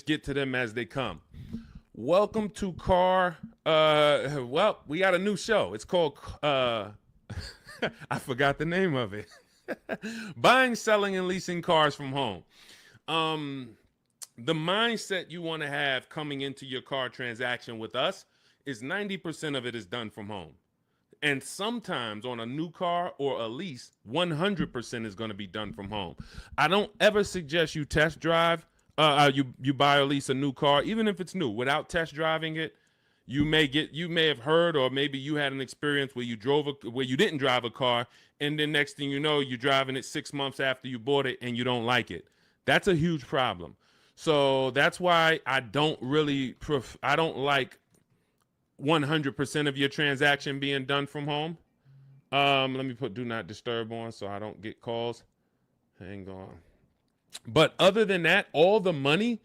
get to them as they come. Welcome to well, we got a new show. It's called I forgot the name of it. Buying, selling, and leasing cars from home. The mindset you want to have coming into your car transaction with us is 90% of it is done from home. And sometimes on a new car or a lease, 100% is going to be done from home. I don't ever suggest you test drive, you buy or lease a new car, even if it's new, without test driving it. You may have heard, or maybe you had an experience where you didn't drive a car, and then next thing you know, you're driving it 6 months after you bought it and you don't like it. That's a huge problem. So that's why I don't like 100% of your transaction being done from home. Let me put do not disturb on so I don't get calls. Hang on. But other than that, all the money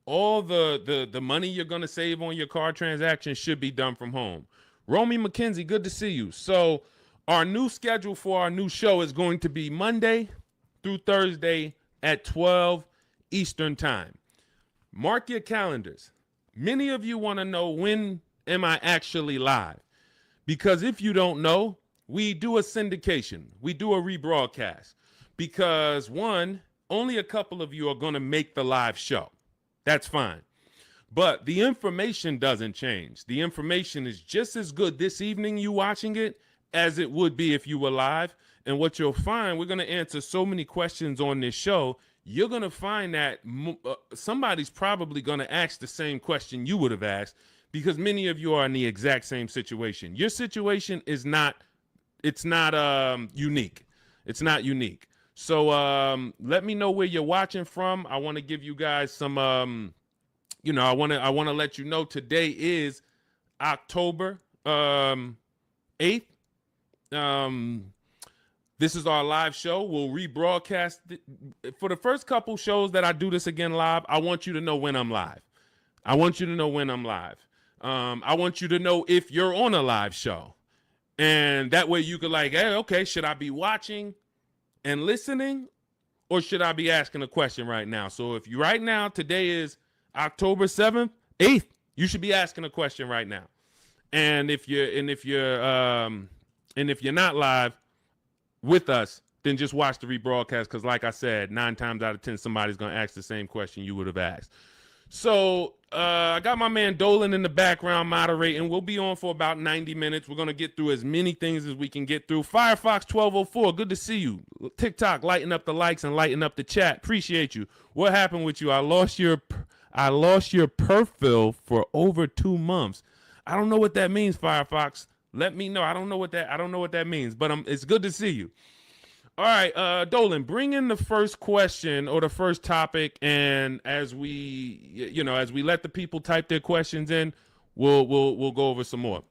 you're going to save on your car transaction should be done from home. Romy McKenzie, good to see you. So our new schedule for our new show is going to be Monday through Thursday at 12 Eastern time. Mark your calendars. Many of you want to know, when am I actually live? Because if you don't know, we do a syndication. We do a rebroadcast. Because one, only a couple of you are going to make the live show. That's fine. But the information doesn't change. The information is just as good this evening you watching it as it would be if you were live. And what you'll find, we're going to answer so many questions on this show, you're going to find that somebody's probably going to ask the same question you would have asked, because many of you are in the exact same situation. Your situation is not unique. It's not unique. So let me know where you're watching from. I want to give you guys some, I want to let you know today is October 8th. This is our live show. We'll rebroadcast it. For the first couple shows that I do this again live, I want you to know when I'm live. I want you to know when I'm live. I want you to know if you're on a live show. And that way you could hey, okay, should I be watching and listening, or should I be asking a question right now? So if you right now, today is October 7th, 8th, you should be asking a question right now. And if you're not live with us, then just watch the rebroadcast, because like I said, 9 times out of 10, somebody's going to ask the same question you would have asked. So I got my man Dolan in the background moderating. We'll be on for about 90 minutes. We're going to get through as many things as we can get through. Firefox 1204, good to see you. TikTok, lighten up the likes and lighten up the chat. Appreciate you. What happened with you? I lost your perfil for over 2 months. I don't know what that means, Firefox. Let me know. I don't know what that means, but it's good to see you. All right, Dolan, bring in the first question or the first topic, and as we let the people type their questions in, we'll go over some more.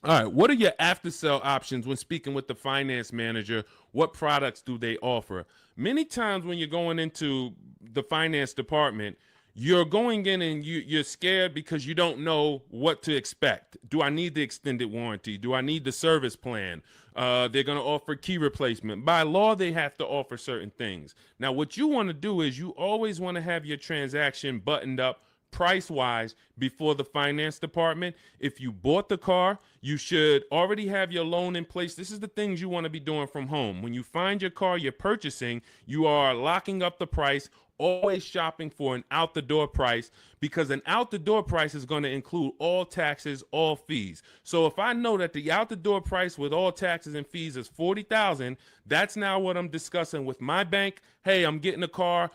All right, what are your after sale options when speaking with the finance manager? What products do they offer? Many times when you're going into the finance department, you're going in and you're scared because you don't know what to expect. Do I need the extended warranty? Do I need the service plan? They're going to offer key replacement. By law, they have to offer certain things. Now, what you want to do is you always want to have your transaction buttoned up price-wise before the finance department. If you bought the car, you should already have your loan in place. This is the things you want to be doing from home. When you find your car you're purchasing, you are locking up the price, always shopping for an out-the-door price, because an out-the-door price is going to include all taxes, all fees. So if I know that the out-the-door price with all taxes and fees is $40,000, that's now what I'm discussing with my bank. Hey, I'm getting a car.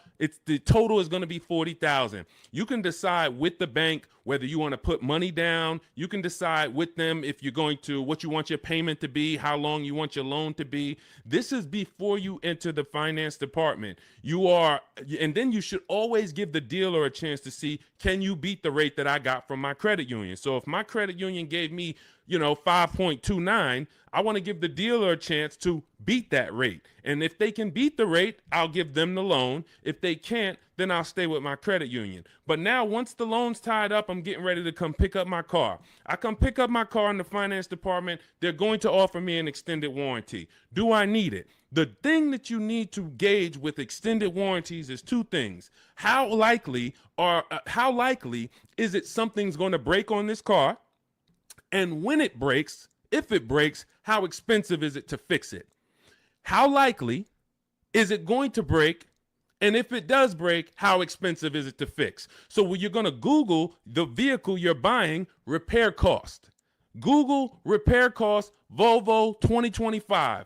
The total is going to be $40,000. You can decide with the bank whether you want to put money down. You can decide with them if you're going to, what you want your payment to be, how long you want your loan to be. This is before you enter the finance department. And then you should always give the dealer a chance to see, can you beat the rate that I got from my credit union? So if my credit union gave me 5.29, I want to give the dealer a chance to beat that rate. And if they can beat the rate, I'll give them the loan. If they can't, then then I'll stay with my credit union. But now once the loan's tied up, I'm getting ready to come pick up my car. I come pick up my car in the finance department. They're going to offer me an extended warranty. Do I need it? The thing that you need to gauge with extended warranties is two things. How likely is it something's going to break on this car? And when it breaks, if it breaks, how expensive is it to fix it? How likely is it going to break? And if it does break, how expensive is it to fix? So when you're going to Google the vehicle you're buying, repair cost. Google repair cost Volvo 2025.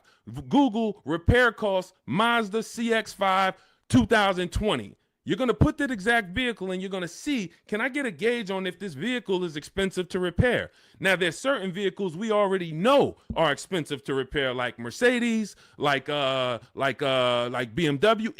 Google repair cost Mazda CX-5 2020. You're going to put that exact vehicle and you're going to see, can I get a gauge on if this vehicle is expensive to repair? Now, there's certain vehicles we already know are expensive to repair, like Mercedes, like BMW,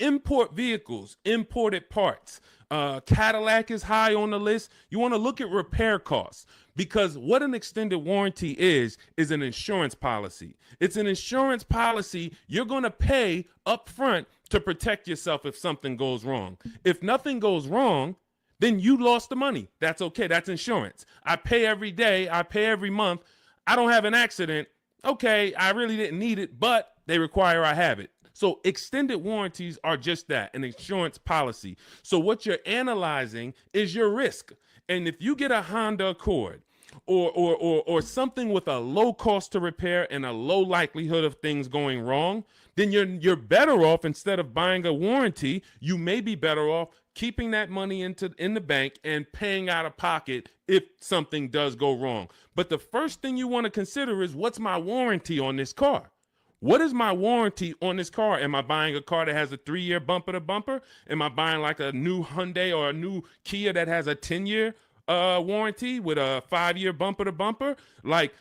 import vehicles, imported parts. Cadillac is high on the list. You want to look at repair costs, because what an extended warranty is an insurance policy. It's an insurance policy you're going to pay up front to protect yourself if something goes wrong. If nothing goes wrong, then you lost the money. That's okay. That's insurance. I pay every day. I pay every month. I don't have an accident. Okay, I really didn't need it, but they require I have it. So extended warranties are just that, an insurance policy. So what you're analyzing is your risk. And if you get a Honda Accord or something with a low cost to repair and a low likelihood of things going wrong, then you're better off, instead of buying a warranty, you may be better off keeping that money in the bank and paying out of pocket if something does go wrong. But the first thing you want to consider is, what's my warranty on this car? What is my warranty on this car? Am I buying a car that has a 3-year bumper to bumper? Am I buying like a new Hyundai or a new Kia that has a 10-year warranty with a 5-year bumper to bumper? Like,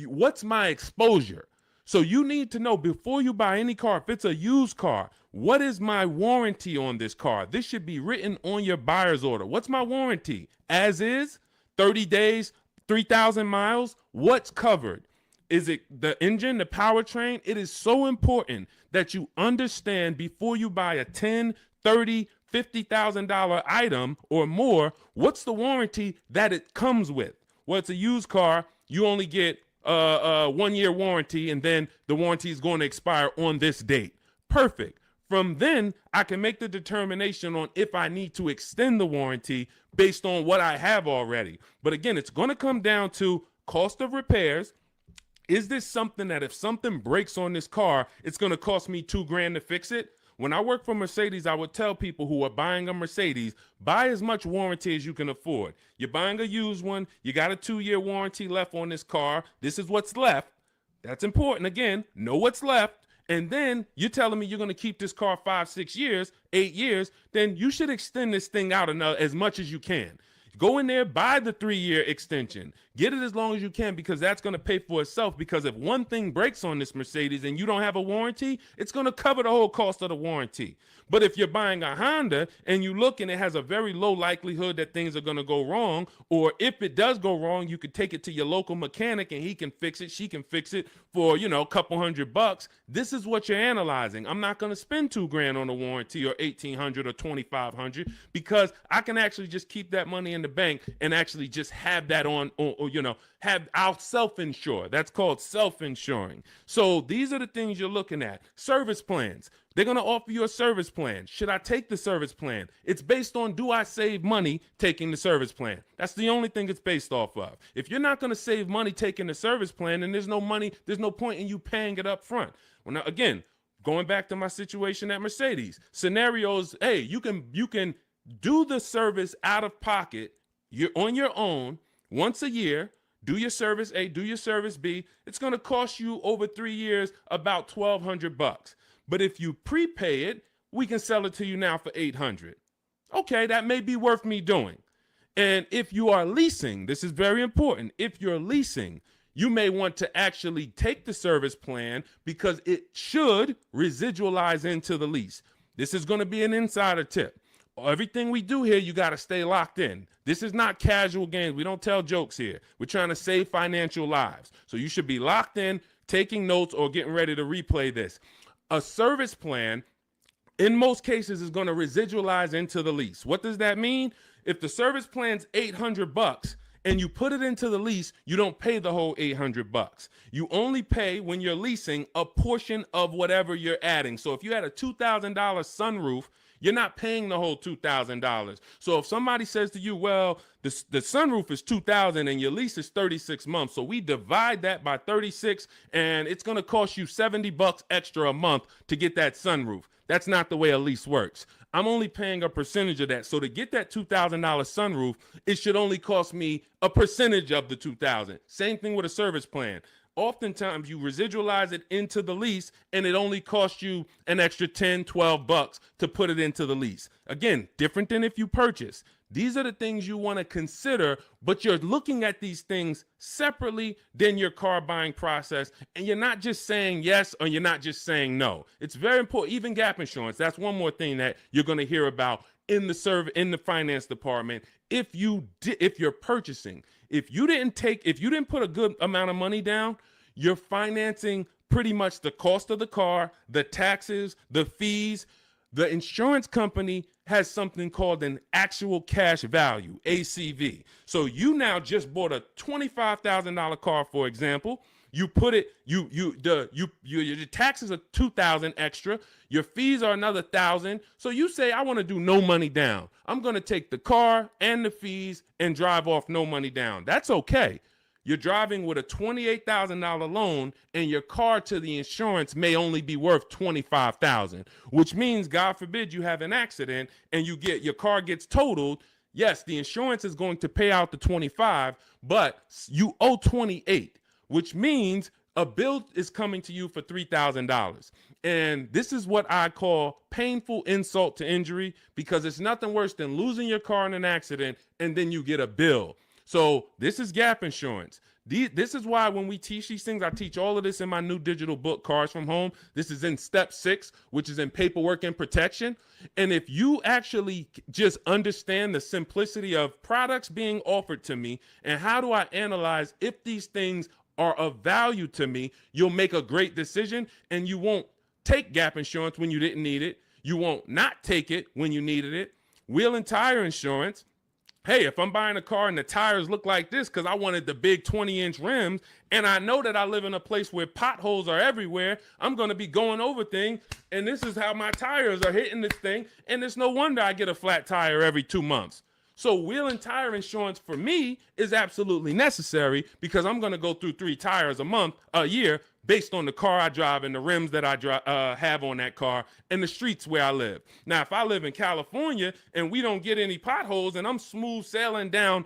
what's my exposure? So you need to know before you buy any car, if it's a used car, what is my warranty on this car? This should be written on your buyer's order. What's my warranty? As is, 30 days, 3,000 miles, what's covered? Is it the engine, the powertrain? It is so important that you understand before you buy a $10, $30, $50,000 item or more, what's the warranty that it comes with? Well, it's a used car. You only get a 1-year warranty, and then the warranty is going to expire on this date. Perfect. From then, I can make the determination on if I need to extend the warranty based on what I have already. But again, it's going to come down to cost of repairs. Is this something that if something breaks on this car, it's going to cost me $2,000 to fix it? When I work for Mercedes, I would tell people who are buying a Mercedes, buy as much warranty as you can afford. You're buying a used one. You got a 2-year warranty left on this car. This is what's left. That's important. Again, know what's left. And then you're telling me you're going to keep this car 5, 6 years, 8 years. Then you should extend this thing out as much as you can. Go in there, buy the 3-year extension. Get it as long as you can, because that's going to pay for itself. Because if one thing breaks on this Mercedes and you don't have a warranty, it's going to cover the whole cost of the warranty. But if you're buying a Honda and you look and it has a very low likelihood that things are going to go wrong, or if it does go wrong, you could take it to your local mechanic and he can fix it, she can fix it for, a couple $100. This is what you're analyzing. I'm not going to spend $2,000 on a warranty or $1,800 or $2,500, because I can actually just keep that money in the bank and actually just have that I'll self-insure. That's called self-insuring. So these are the things you're looking at. Service plans. They're going to offer you a service plan. Should I take the service plan? It's based on, do I save money taking the service plan? That's the only thing it's based off of. If you're not going to save money taking the service plan, then there's no point in you paying it up front. Well, now, again, going back to my situation at Mercedes, scenarios, hey, you can do the service out of pocket. You're on your own once a year. Do your service A, do your service B. It's going to cost you over 3 years about $1,200. But if you prepay it, we can sell it to you now for $800. Okay, that may be worth me doing. And if you are leasing, this is very important. If you're leasing, you may want to actually take the service plan, because it should residualize into the lease. This is going to be an insider tip. Everything we do here, you got to stay locked in. This is not casual games. We don't tell jokes here. We're trying to save financial lives. So you should be locked in, taking notes, or getting ready to replay this. A service plan in most cases is going to residualize into the lease. What does that mean? If the service plan's $800 and you put it into the lease, you don't pay the whole $800. You only pay, when you're leasing, a portion of whatever you're adding. So if you had a $2,000 sunroof, you're not paying the whole $2,000. So if somebody says to you, well, the sunroof is $2,000 and your lease is 36 months, so we divide that by 36 and it's going to cost you $70 extra a month to get that sunroof. That's not the way a lease works. I'm only paying a percentage of that. So to get that $2,000 sunroof, it should only cost me a percentage of the $2,000. Same thing with a service plan. Oftentimes you residualize it into the lease and it only costs you an extra 10, 12 bucks to put it into the lease. Again, different than if you purchase. These are the things you want to consider, but you're looking at these things separately than your car buying process. And you're not just saying yes or you're not just saying no. It's very important. Even gap insurance. That's one more thing that you're going to hear about in the finance department. If you're purchasing, if you didn't put a good amount of money down, you're financing pretty much the cost of the car, the taxes, the fees. The insurance company has something called an actual cash value, ACV. So you now just bought a $25,000 car, for example. You put it, your taxes are $2,000 extra. Your fees are another $1,000. So you say, I want to do no money down. I'm going to take the car and the fees and drive off no money down. That's okay. You're driving with a $28,000 loan and your car to the insurance may only be worth $25,000, which means, God forbid, you have an accident and your car gets totaled. Yes, the insurance is going to pay out the 25, but you owe 28, which means a bill is coming to you for $3,000. And this is what I call painful insult to injury, because it's nothing worse than losing your car in an accident and then you get a bill. So this is gap insurance. This is why when we teach these things, I teach all of this in my new digital book, Cars from Home. This is in step 6, which is in paperwork and protection. And if you actually just understand the simplicity of products being offered to me and how do I analyze if these things are of value to me, you'll make a great decision and you won't take gap insurance when you didn't need it. You won't not take it when you needed it. Wheel and tire insurance. Hey, if I'm buying a car and the tires look like this because I wanted the big 20-inch rims and I know that I live in a place where potholes are everywhere, I'm going to be going over things and this is how my tires are hitting this thing, and it's no wonder I get a flat tire every 2 months. So wheel and tire insurance for me is absolutely necessary because I'm going to go through 3 tires a year based on the car I drive and the rims that I have on that car and the streets where I live. Now, if I live in California and we don't get any potholes and I'm smooth sailing down,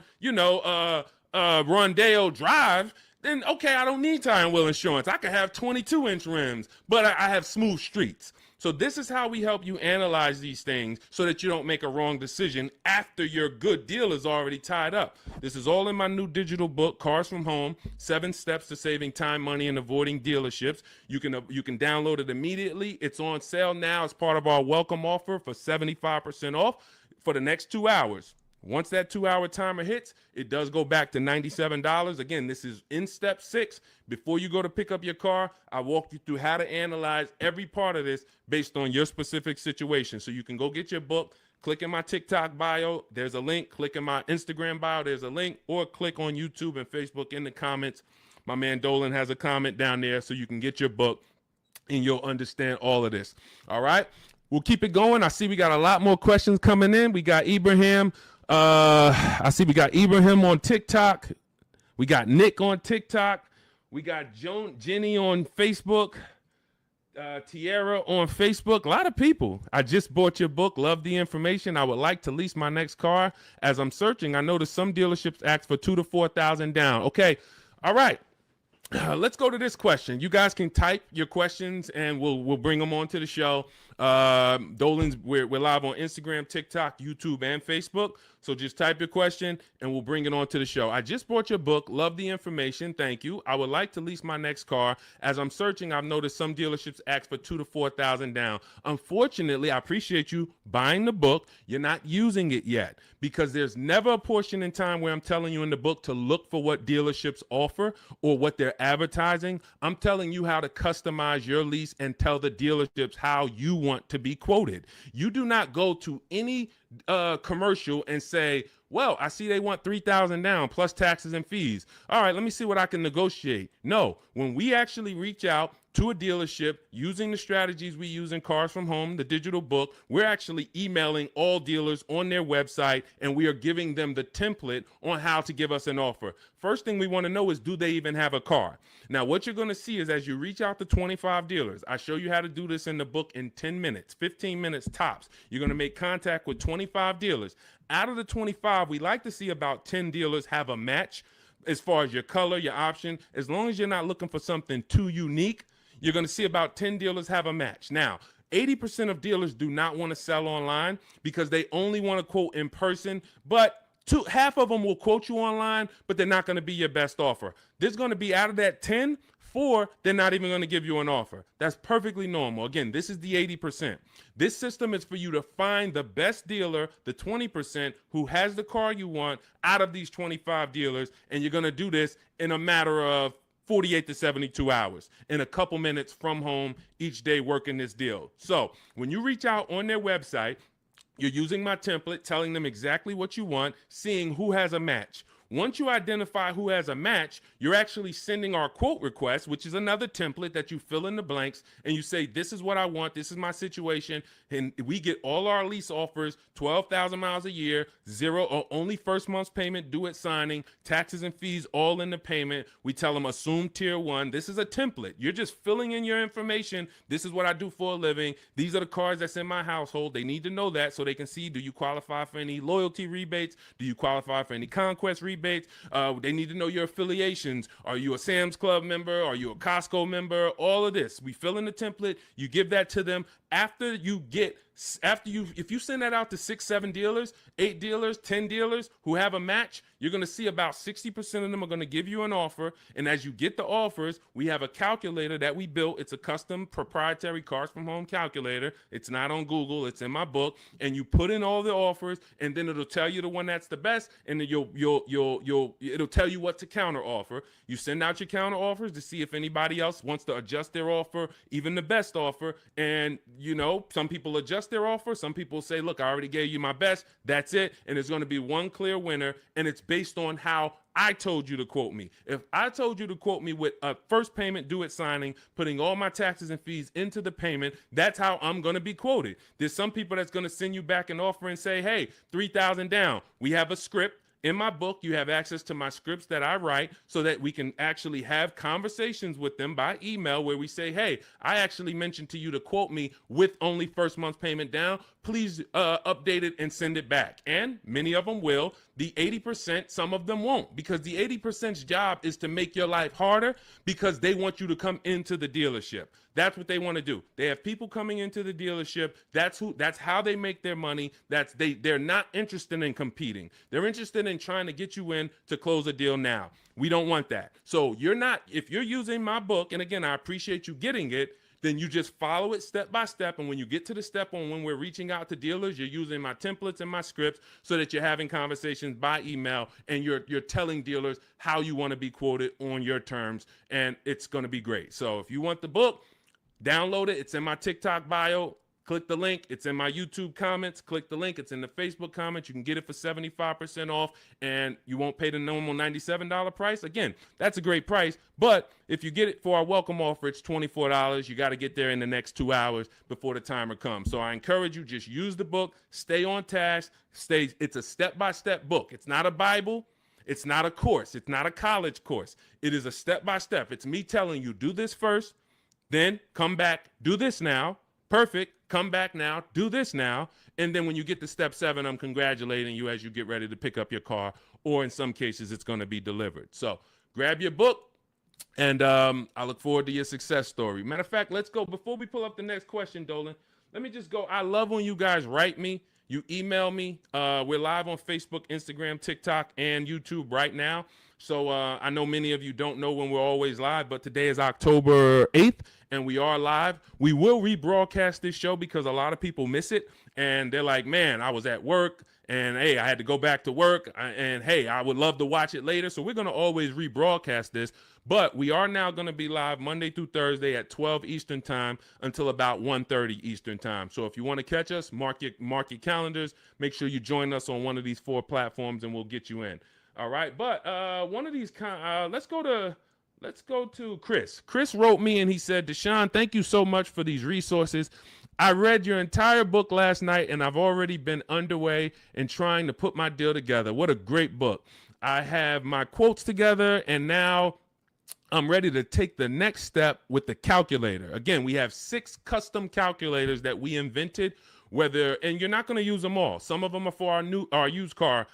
Rondeo Drive, then okay, I don't need tire and wheel insurance. I could have 22-inch rims, but I have smooth streets. So this is how we help you analyze these things so that you don't make a wrong decision after your good deal is already tied up. This is all in my new digital book, Cars from Home, 7 Steps to Saving Time, Money, and Avoiding Dealerships. You can download it immediately. It's on sale now as part of our welcome offer for 75% off for the next 2 hours. Once that 2-hour timer hits, it does go back to $97. Again, this is in step 6. Before you go to pick up your car, I walk you through how to analyze every part of this based on your specific situation. So you can go get your book, click in my TikTok bio, there's a link, click in my Instagram bio, there's a link, or click on YouTube and Facebook in the comments. My man Dolan has a comment down there so you can get your book and you'll understand all of this. All right, we'll keep it going. I see we got a lot more questions coming in. We got Ibrahim. I see we got Ibrahim on TikTok. We got Nick on TikTok. We got Jenny on Facebook. Tierra on Facebook. A lot of people. I just bought your book. Love the information. I would like to lease my next car. As I'm searching, I noticed some dealerships ask for $2,000 to $4,000 down. Okay. All right. Let's go to this question. You guys can type your questions and we'll bring them onto the show. Dolan's, we're live on Instagram, TikTok, YouTube, and Facebook. So just type your question and we'll bring it onto the show. I just bought your book. Love the information. Thank you. I would like to lease my next car. As I'm searching, I've noticed some dealerships ask for $2,000 to $4,000 down. Unfortunately, I appreciate you buying the book. You're not using it yet because there's never a portion in time where I'm telling you in the book to look for what dealerships offer or what they're advertising. I'm telling you how to customize your lease and tell the dealerships how you want want to be quoted. You do not go to any commercial and say, well, I see they want $3,000 down plus taxes and fees. All right, let me see what I can negotiate. No, when we actually reach out to a dealership using the strategies we use in Cars from Home, the digital book, we're actually emailing all dealers on their website, and we are giving them the template on how to give us an offer. First thing we want to know is, do they even have a car? Now, what you're going to see is as you reach out to 25 dealers, I show you how to do this in the book in 10 minutes, 15 minutes tops. You're going to make contact with 25 dealers. Out of the 25, we like to see about 10 dealers have a match as far as your color, your option. As long as you're not looking for something too unique, you're going to see about 10 dealers have a match. Now, 80% of dealers do not want to sell online because they only want to quote in person, but half of them will quote you online, but they're not going to be your best offer. There's going to be, out of that 10, 4, they're not even going to give you an offer. That's perfectly normal. Again, this is the 80%. This system is for you to find the best dealer, the 20% who has the car you want out of these 25 dealers, and you're going to do this in a matter of 48 to 72 hours, in a couple minutes from home each day working this deal. So when you reach out on their website, you're using my template, telling them exactly what you want, seeing who has a match. Once you identify who has a match, you're actually sending our quote request, which is another template that you fill in the blanks, and you say, this is what I want, this is my situation, and we get all our lease offers, 12,000 miles a year, zero or only first month's payment due at signing, taxes and fees all in the payment. We tell them assume tier 1. This is a template. You're just filling in your information. This is what I do for a living. These are the cars that's in my household. They need to know that so they can see, do you qualify for any loyalty rebates? Do you qualify for any conquest rebates? They need to know your affiliations. Are you a Sam's Club member? Are you a Costco member? All of this. We fill in the template. You give that to them. If you send that out to 6, 7 dealers, 8 dealers, 10 dealers who have a match, you're going to see about 60% of them are going to give you an offer. And as you get the offers, we have a calculator that we built. It's a custom proprietary Cars from Home calculator. It's not on Google. It's in my book. And you put in all the offers, and then it'll tell you the one that's the best. And then it'll tell you what to counter offer. You send out your counter offers to see if anybody else wants to adjust their offer, even the best offer. And some people adjust their offer. Some people say, look, I already gave you my best. That's it. And there's going to be one clear winner. And it's based on how I told you to quote me. If I told you to quote me with a first payment due at signing, putting all my taxes and fees into the payment, that's how I'm going to be quoted. There's some people that's going to send you back an offer and say, hey, 3,000 down. We have a script. In my book, you have access to my scripts that I write so that we can actually have conversations with them by email where we say, hey, I actually mentioned to you to quote me with only first month's payment down. Please update it and send it back. And many of them will. The 80%, some of them won't, because the 80%'s job is to make your life harder because they want you to come into the dealership. That's what they want to do. They have people coming into the dealership. That's how they make their money. They're not interested in competing. They're interested in trying to get you in to close a deal now. We don't want that. So if you're using my book, and again, I appreciate you getting it, then you just follow it step by step. And when you get to the step on when we're reaching out to dealers, you're using my templates and my scripts so that you're having conversations by email and you're telling dealers how you want to be quoted on your terms. And it's going to be great. So if you want the book, download it. It's in my TikTok bio. Click the link. It's in my YouTube comments. Click the link. It's in the Facebook comments. You can get it for 75% off, and you won't pay the normal $97 price. Again, that's a great price, but if you get it for our welcome offer, it's $24. You got to get there in the next 2 hours before the timer comes. So I encourage you, just use the book. Stay on task. It's a step-by-step book. It's not a Bible. It's not a course. It's not a college course. It is a step-by-step. It's me telling you, do this first, then come back, do this now. Perfect. Come back now, do this now. And then when you get to step 7, I'm congratulating you as you get ready to pick up your car, or in some cases, it's going to be delivered. So grab your book, and I look forward to your success story. Matter of fact, let's go. Before we pull up the next question, Dolan, let me just go. I love when you guys write me. You email me. We're live on Facebook, Instagram, TikTok, and YouTube right now. So I know many of you don't know when we're always live, but today is October 8th, and we are live. We will rebroadcast this show because a lot of people miss it, and they're like, man, I was at work, and hey, I had to go back to work, and hey, I would love to watch it later. So we're going to always rebroadcast this. But we are now going to be live Monday through Thursday at 12 Eastern time until about 1:30 Eastern time. So if you want to catch us, mark your calendars. Make sure you join us on one of these 4 platforms, and we'll get you in. All right. But one of these let's go to Chris. Chris wrote me and he said, Deshone, thank you so much for these resources. I read your entire book last night and I've already been underway in trying to put my deal together. What a great book. I have my quotes together and now I'm ready to take the next step with the calculator. Again, we have 6 custom calculators that we invented, and you're not going to use them all. Some of them are for our used car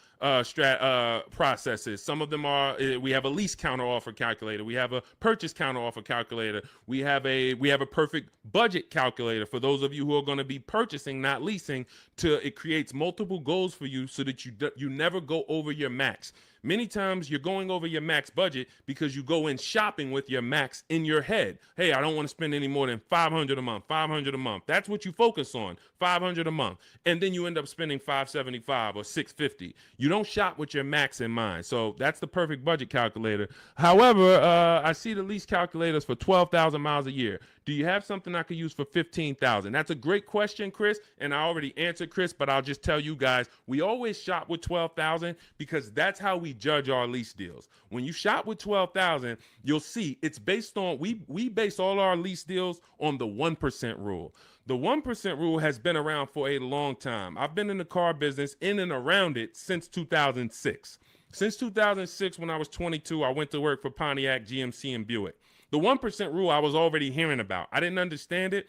processes. Some of them are, we have a lease counter offer calculator. We have a purchase counter offer calculator. We have a perfect budget calculator for those of you who are going to be purchasing, not leasing. It creates multiple goals for you so that you never go over your max. Many times you're going over your max budget because you go in shopping with your max in your head. Hey, I don't want to spend any more than $500 a month, $500 a month. That's what you focus on, $500 a month. And then you end up spending $575 or $650. You don't shop with your max in mind. So that's the perfect budget calculator. However, I see the lease calculators for 12,000 miles a year. Do you have something I could use for 15,000? That's a great question, Chris, and I already answered Chris, but I'll just tell you guys, we always shop with 12,000 because that's how we judge our lease deals. When you shop with 12,000, you'll see it's based on, we base all our lease deals on the 1% rule. The 1% rule has been around for a long time. I've been in the car business in and around it since 2006. Since 2006, when I was 22, I went to work for Pontiac, GMC, and Buick. The 1% rule I was already hearing about. I didn't understand it,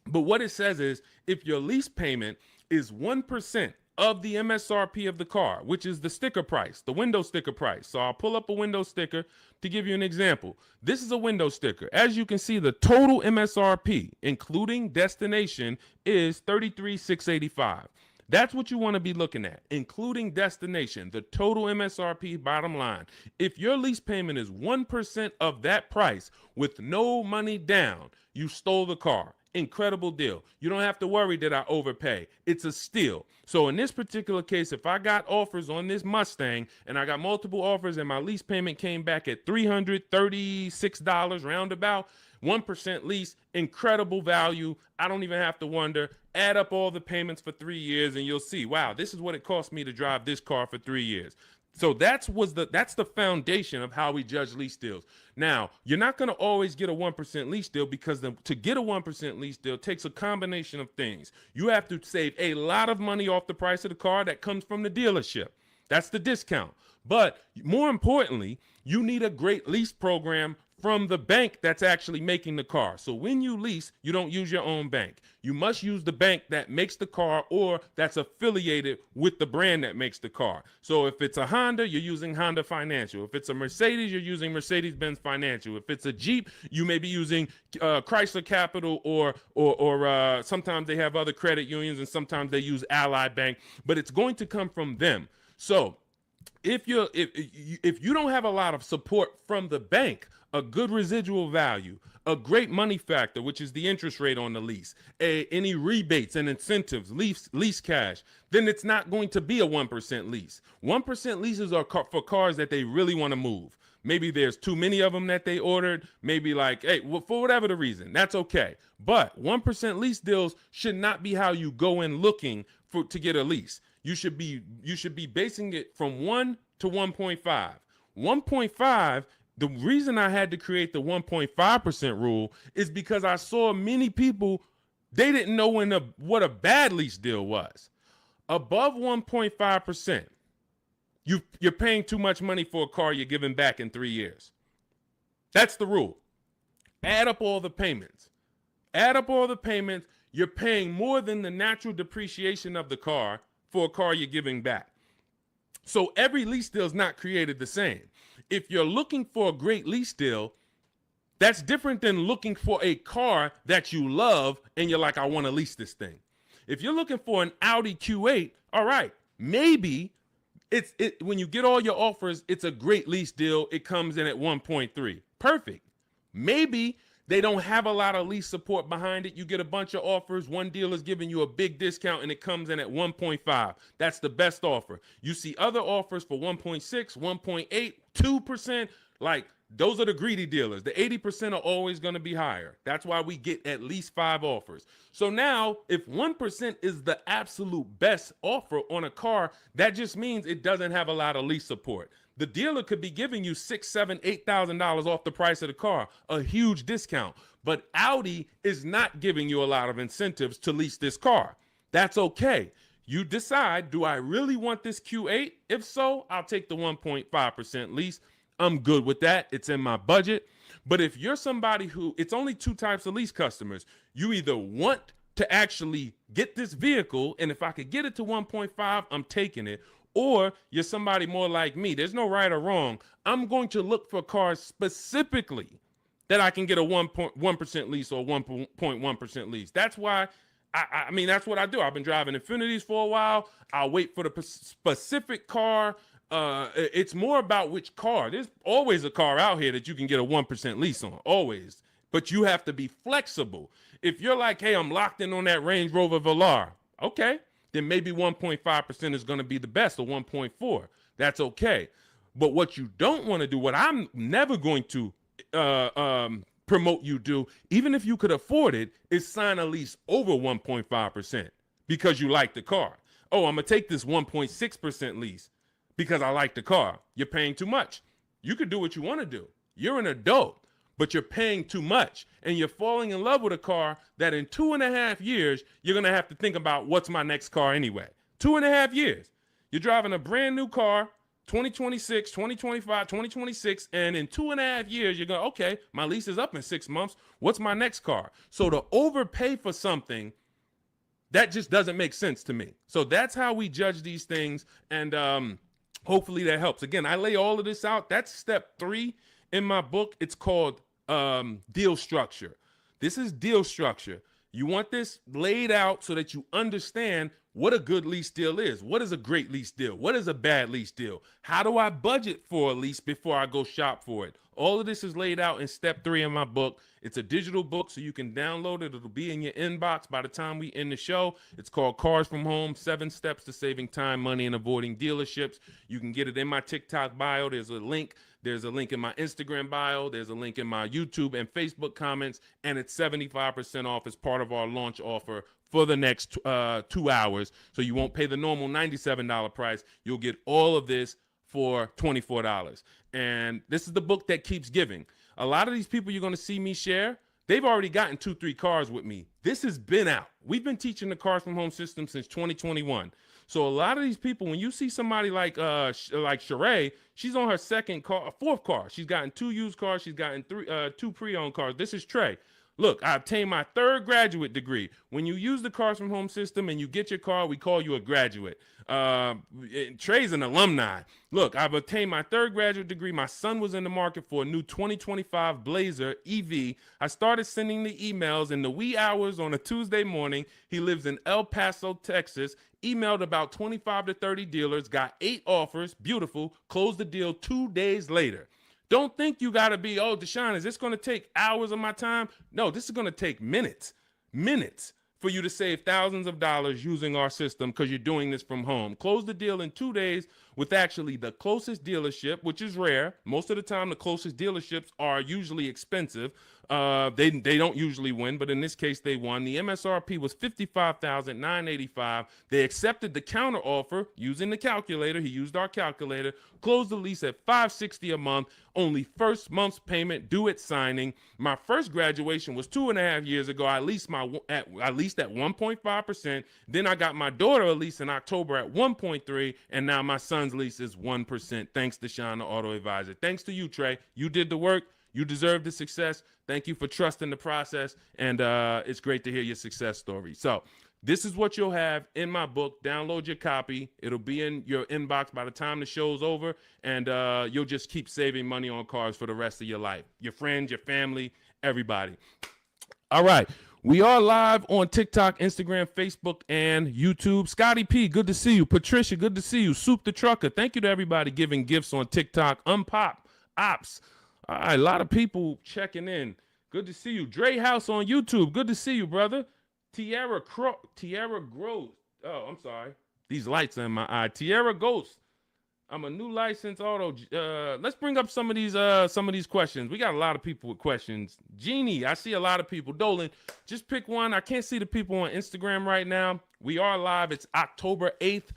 but what it says is if your lease payment is 1% of the MSRP of the car, which is the sticker price, the window sticker price. So I'll pull up a window sticker to give you an example. This is a window sticker. As you can see, the total MSRP, including destination, is $33,685. That's what you want to be looking at, including destination, the total MSRP bottom line. If your lease payment is 1% of that price with no money down, you stole the car. Incredible deal. You don't have to worry that I overpay. It's a steal. So in this particular case, if I got offers on this Mustang and I got multiple offers and my lease payment came back at $336 roundabout, 1% lease, incredible value. I don't even have to wonder. Add up all the payments for 3 years and you'll see, wow, this is what it cost me to drive this car for 3 years. So that's the foundation of how we judge lease deals. Now, you're not going to always get a 1% lease deal because to get a 1% lease deal takes a combination of things. You have to save a lot of money off the price of the car that comes from the dealership. That's the discount. But more importantly, you need a great lease program from the bank that's actually making the car. So when you lease, you don't use your own bank. You must use the bank that makes the car or that's affiliated with the brand that makes the car. So if it's a Honda, you're using Honda Financial. If it's a Mercedes, you're using Mercedes-Benz Financial. If it's a Jeep, you may be using Chrysler Capital or sometimes they have other credit unions and sometimes they use Ally Bank, but it's going to come from them. So if you don't have a lot of support from the bank, a good residual value, a great money factor, which is the interest rate on the lease, any rebates and incentives, lease cash, then it's not going to be a 1% lease. 1% leases are for cars that they really want to move. Maybe there's too many of them that they ordered. Maybe like, hey, well, for whatever the reason, that's okay. But 1% lease deals should not be how you go in looking to get a lease. You should be basing it from 1 to 1.5. 1.5. The reason I had to create the 1.5% rule is because I saw many people, they didn't know what a bad lease deal was. Above 1.5%, you're paying too much money for a car you're giving back in 3 years. That's the rule. Add up all the payments. You're paying more than the natural depreciation of the car for a car you're giving back. So every lease deal is not created the same. If you're looking for a great lease deal, that's different than looking for a car that you love and you're like, I want to lease this thing. If you're looking for an Audi Q8, all right, maybe when you get all your offers, it's a great lease deal. It comes in at 1.3. Perfect. Maybe they don't have a lot of lease support behind it. You get a bunch of offers. One deal is giving you a big discount and it comes in at 1.5. That's the best offer. You see other offers for 1.6, 1.8, 2%. Like, those are the greedy dealers. The 80% are always going to be higher. That's why we get at least 5 offers. So now, if 1% is the absolute best offer on a car, that just means it doesn't have a lot of lease support. The dealer could be giving you $6,000, $7,000, $8,000 off the price of the car, a huge discount. But Audi is not giving you a lot of incentives to lease this car. That's okay. You decide, do I really want this Q8? If so, I'll take the 1.5% lease. I'm good with that. It's in my budget. But if you're somebody who, it's only 2 types of lease customers. You either want to actually get this vehicle, and if I could get it to 1.5, I'm taking it. Or you're somebody more like me. There's no right or wrong. I'm going to look for cars specifically that I can get a 1% lease or 1.1% lease. That's why, I mean, that's what I do. I've been driving Infinities for a while. I'll wait for the specific car. It's more about which car. There's always a car out here that you can get a 1% lease on, always. But you have to be flexible. If you're like, hey, I'm locked in on that Range Rover Velar, okay, then maybe 1.5% is going to be the best, or 1.4. That's okay. But what you don't want to do, what I'm never going to promote you do, even if you could afford it, is sign a lease over 1.5% because you like the car. Oh, I'm going to take this 1.6% lease because I like the car. You're paying too much. You could do what you want to do. You're an adult, but you're paying too much. And you're falling in love with a car that in 2.5 years, you're going to have to think about, what's my next car anyway? 2.5 years. You're driving a brand new car, 2026, 2025, 2026, and in 2.5 years, you're going, okay, my lease is up in 6 months. What's my next car? So to overpay for something, that just doesn't make sense to me. So that's how we judge these things, and hopefully that helps. Again, I lay all of this out. That's step 3 in my book. It's called deal structure. This is deal structure. You want this laid out so that you understand what a good lease deal is. What is a great lease deal? What is a bad lease deal? How do I budget for a lease before I go shop for it? All of this is laid out in step 3 in my book. It's a digital book, so you can download it. It'll be in your inbox by the time we end the show. It's called Cars from Home, 7 Steps to Saving Time, Money, and Avoiding Dealerships. You can get it in my TikTok bio. There's a link. There's a link in my Instagram bio. There's a link in my YouTube and Facebook comments, and it's 75% off as part of our launch offer for the next 2 hours. So you won't pay the normal $97 price. You'll get all of this for $24. And this is the book that keeps giving. A lot of these people you're going to see me share, they've already gotten 2-3 cars with me. This has been out. We've been teaching the Cars from Home system since 2021. So a lot of these people, when you see somebody like Sheree, she's on her 4th car. She's gotten 2 used cars. She's gotten 2 pre-owned cars. This is Trey. Look, I obtained my 3rd graduate degree. When you use the Cars from Home system and you get your car, we call you a graduate. Trey's an alumni. Look, I've obtained my 3rd graduate degree. My son was in the market for a new 2025 Blazer EV. I started sending the emails in the wee hours on a Tuesday morning. He lives in El Paso, Texas. Emailed about 25 to 30 dealers, got 8 offers. Beautiful. Closed the deal 2 days later. Don't think you got to be, oh, Deshone, is this going to take hours of my time? No, this is going to take minutes for you to save thousands of dollars using our system because you're doing this from home. Close the deal in 2 days with actually the closest dealership, which is rare. Most of the time, the closest dealerships are usually expensive. They don't usually win, but in this case, they won. The MSRP was $55,985. They accepted the counter offer using the calculator. He used our calculator. Closed the lease at $560 a month. Only first month's payment due at signing. My first graduation was 2.5 years ago. I leased at 1.5%. Then I got my daughter a lease in October at 1.3%, and now my son's lease is 1%. Thanks, Deshone the Auto Advisor. Thanks to you, Trey. You did the work. You deserve the success. Thank you for trusting the process, and it's great to hear your success story. So this is what you'll have in my book. Download your copy. It'll be in your inbox by the time the show's over, and you'll just keep saving money on cars for the rest of your life. Your friends, your family, everybody. All right. We are live on TikTok, Instagram, Facebook, and YouTube. Scotty P, good to see you. Patricia, good to see you. Soup the Trucker, thank you to everybody giving gifts on TikTok. Unpop, Ops. All right, a lot of people checking in. Good to see you. Dre House on YouTube. Good to see you, brother. Tierra Gross. Oh, I'm sorry. These lights are in my eye. Tierra Ghost. I'm a new licensed auto. Let's bring up some of these questions. We got a lot of people with questions. Jeannie, I see a lot of people. Dolan, just pick one. I can't see the people on Instagram right now. We are live. It's October 8th.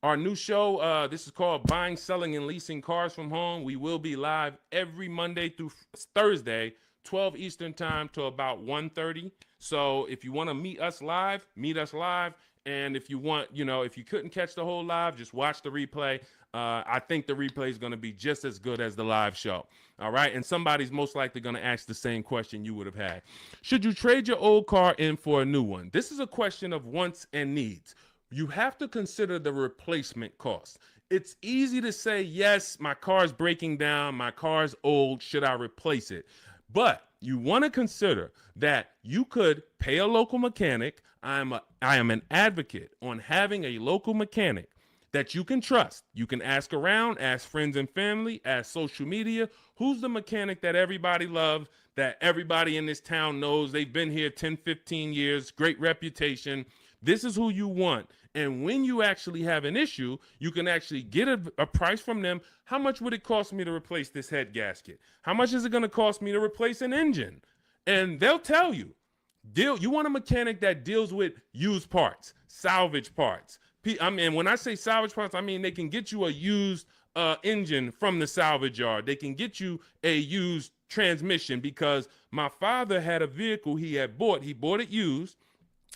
Our new show, this is called Buying, Selling, and Leasing Cars from Home. We will be live every Monday through Thursday, 12 Eastern time to about 1:30. So if you want to meet us live, meet us live. And if you want, if you couldn't catch the whole live, just watch the replay. I think the replay is going to be just as good as the live show. All right. And somebody's most likely going to ask the same question you would have had. Should you trade your old car in for a new one? This is a question of wants and needs. You have to consider the replacement cost. It's easy to say, yes, my car's breaking down, my car's old, should I replace it? But you want to consider that you could pay a local mechanic. I am an advocate on having a local mechanic that you can trust. You can ask around, ask friends and family, ask social media. Who's the mechanic that everybody loves, that everybody in this town knows? They've been here 10, 15 years, great reputation. This is who you want. And when you actually have an issue, you can actually get a price from them. How much would it cost me to replace this head gasket? How much is it going to cost me to replace an engine? And they'll tell you. You want a mechanic that deals with used parts, salvage parts. I mean, when I say salvage parts, I mean they can get you a used engine from the salvage yard. They can get you a used transmission, because my father had a vehicle he had bought. He bought it used.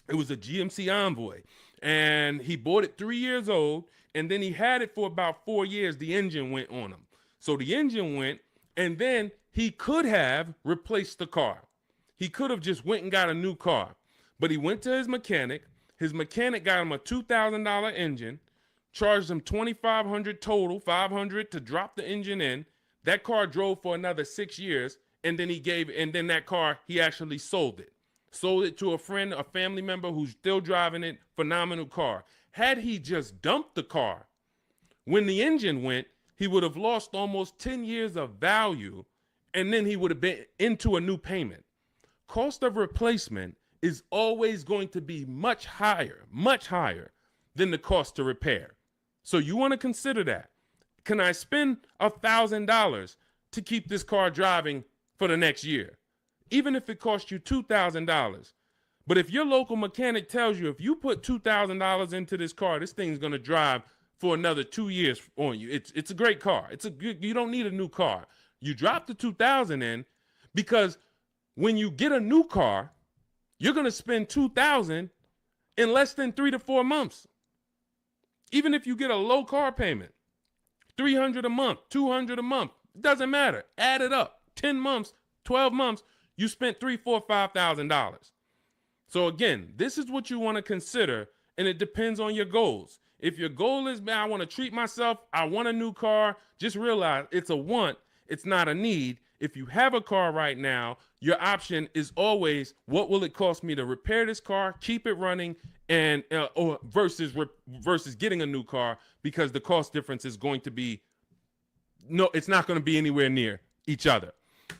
It was a GMC Envoy, and he bought it 3 years old, and then he had it for about 4 years. The engine went on him. So the engine went, and then he could have replaced the car. He could have just went and got a new car, but he went to his mechanic. His mechanic got him a $2,000 engine, charged him $2,500 total, $500 to drop the engine in. That car drove for another 6 years, and then that car, he actually sold it. Sold it to a friend, a family member who's still driving it. Phenomenal car. Had he just dumped the car when the engine went, he would have lost almost 10 years of value, and then he would have been into a new payment. Cost of replacement is always going to be much higher than the cost to repair. So you want to consider that. Can I spend $1,000 to keep this car driving for the next year? Even if it costs you $2,000. But if your local mechanic tells you, if you put $2,000 into this car, this thing's going to drive for another 2 years on you. It's a great car. You don't need a new car. You drop the $2,000 in, because when you get a new car, you're going to spend $2,000 in less than 3 to 4 months. Even if you get a low car payment, $300 a month, $200 a month, it doesn't matter. Add it up. 10 months, 12 months, you spent $3,000, $4,000, $5,000. So again, this is what you want to consider, and it depends on your goals. If your goal is, man, I want to treat myself, I want a new car, just realize it's a want, it's not a need. If you have a car right now, your option is always, what will it cost me to repair this car, keep it running, and or versus getting a new car, because the cost difference is going to be, it's not going to be anywhere near each other.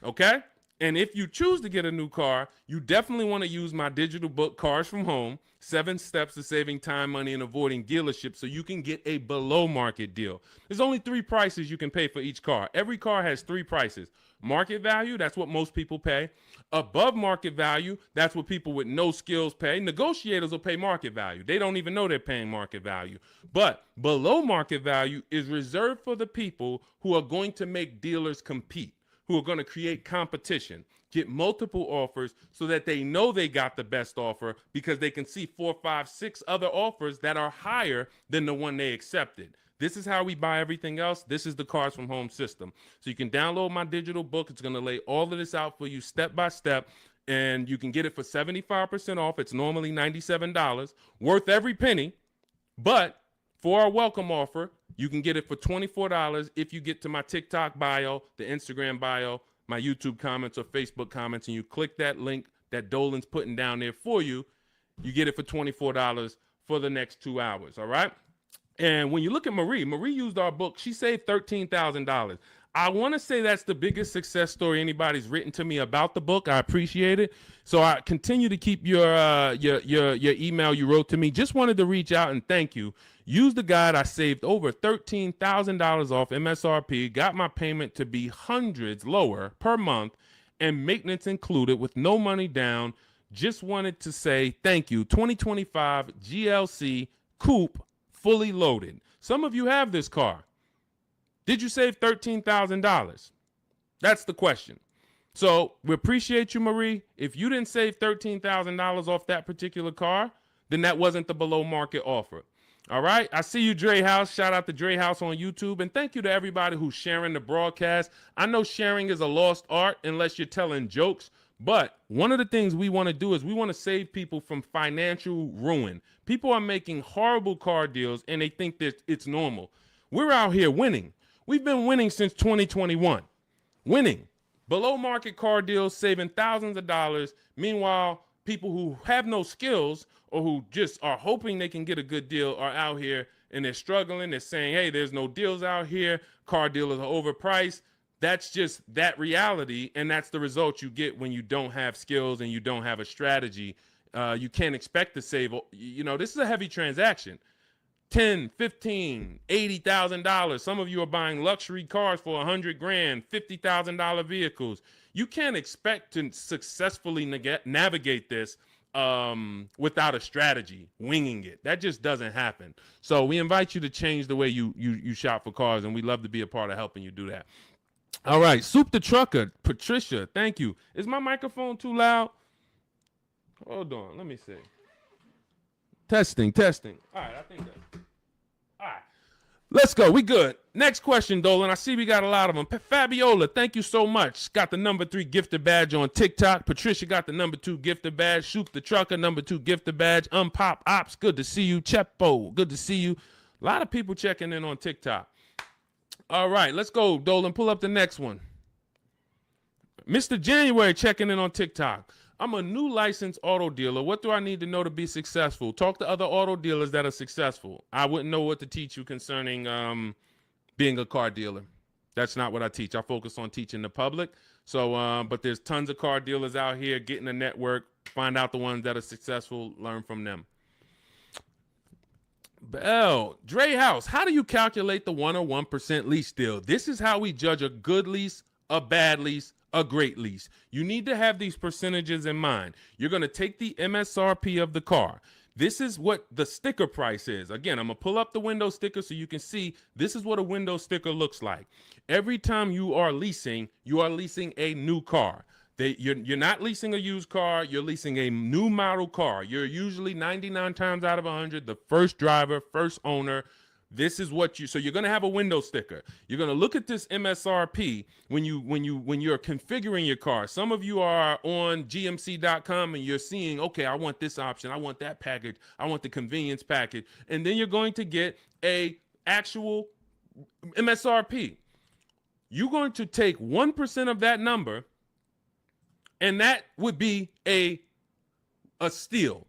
Okay? And if you choose to get a new car, you definitely want to use my digital book, Cars from Home, 7 Steps to Saving Time, Money, and Avoiding Dealerships, so you can get a below market deal. There's only 3 prices you can pay for each car. Every car has 3 prices. Market value, that's what most people pay. Above market value, that's what people with no skills pay. Negotiators will pay market value. They don't even know they're paying market value. But below market value is reserved for the people who are going to make dealers compete, who are going to create competition, get multiple offers so that they know they got the best offer, because they can see 4, 5, 6 other offers that are higher than the one they accepted. This is how we buy everything else. This is the Cars from Home system. So you can download my digital book. It's going to lay all of this out for you step by step, and you can get it for 75% off. It's normally $97, worth every penny. But for our welcome offer, you can get it for $24 if you get to my TikTok bio, the Instagram bio, my YouTube comments or Facebook comments, and you click that link that Dolan's putting down there for you. You get it for $24 for the next 2 hours, all right? And when you look at Marie used our book. She saved $13,000. I want to say that's the biggest success story anybody's written to me about the book. I appreciate it. So I continue to keep your email you wrote to me. Just wanted to reach out and thank you. Use the guide. I saved over $13,000 off MSRP, got my payment to be hundreds lower per month, and maintenance included with no money down. Just wanted to say thank you. 2025 GLC Coupe, fully loaded. Some of you have this car. Did you save $13,000? That's the question. So we appreciate you, Marie. If you didn't save $13,000 off that particular car, then that wasn't the below market offer. All right. I see you, Dre House. Shout out to Dre House on YouTube. And thank you to everybody who's sharing the broadcast. I know sharing is a lost art unless you're telling jokes. But one of the things we want to do is we want to save people from financial ruin. People are making horrible car deals and they think that it's normal. We're out here winning. We've been winning since 2021. Winning. Below market car deals, saving thousands of dollars. Meanwhile, people who have no skills or who just are hoping they can get a good deal are out here and they're struggling. They're saying, hey, there's no deals out here. Car dealers are overpriced. That's just that reality, and that's the result you get when you don't have skills and you don't have a strategy. You can't expect to save. You know, this is a heavy transaction. $10, $15, $80,000. Some of you are buying luxury cars for $100,000, $50,000 vehicles. You can't expect to successfully navigate this without a strategy, winging it. That just doesn't happen. So we invite you to change the way you shop for cars, and we'd love to be a part of helping you do that. All right, Soup the Trucker, Patricia, thank you. Is my microphone too loud? Hold on, let me see. Testing. All right, I think that's... All right, let's go. We good. Next question, Dolan. I see we got a lot of them. Fabiola, thank you so much. Got the #3 gifted badge on TikTok. Patricia got the #2 gifted badge. Soup the Trucker, #2 gifted badge. Unpop Ops, good to see you. Chepo, good to see you. A lot of people checking in on TikTok. All right, let's go, Dolan. Pull up the next one. Mr. January checking in on TikTok. I'm a new licensed auto dealer. What do I need to know to be successful? Talk to other auto dealers that are successful. I wouldn't know what to teach you concerning being a car dealer. That's not what I teach. I focus on teaching the public. So, but there's tons of car dealers out here. Get in a network. Find out the ones that are successful. Learn from them. Bell, Dre House, how do you calculate the 101% lease deal? This is how we judge a good lease, a bad lease, a great lease. You need to have these percentages in mind. You're going to take the MSRP of the car. This is what the sticker price is. Again, I'm going to pull up the window sticker so you can see this is what a window sticker looks like. Every time you are leasing a new car. You're not leasing a used car. You're leasing a new model car. You're usually 99 times out of 100 the first driver, first owner. This is what so you're going to have a window sticker. You're going to look at this MSRP when you're configuring your car. Some of you are on gmc.com and you're seeing, okay, I want this option. I want that package. I want the convenience package. And then you're going to get a actual MSRP. You're going to take 1% of that number, and that would be a steal.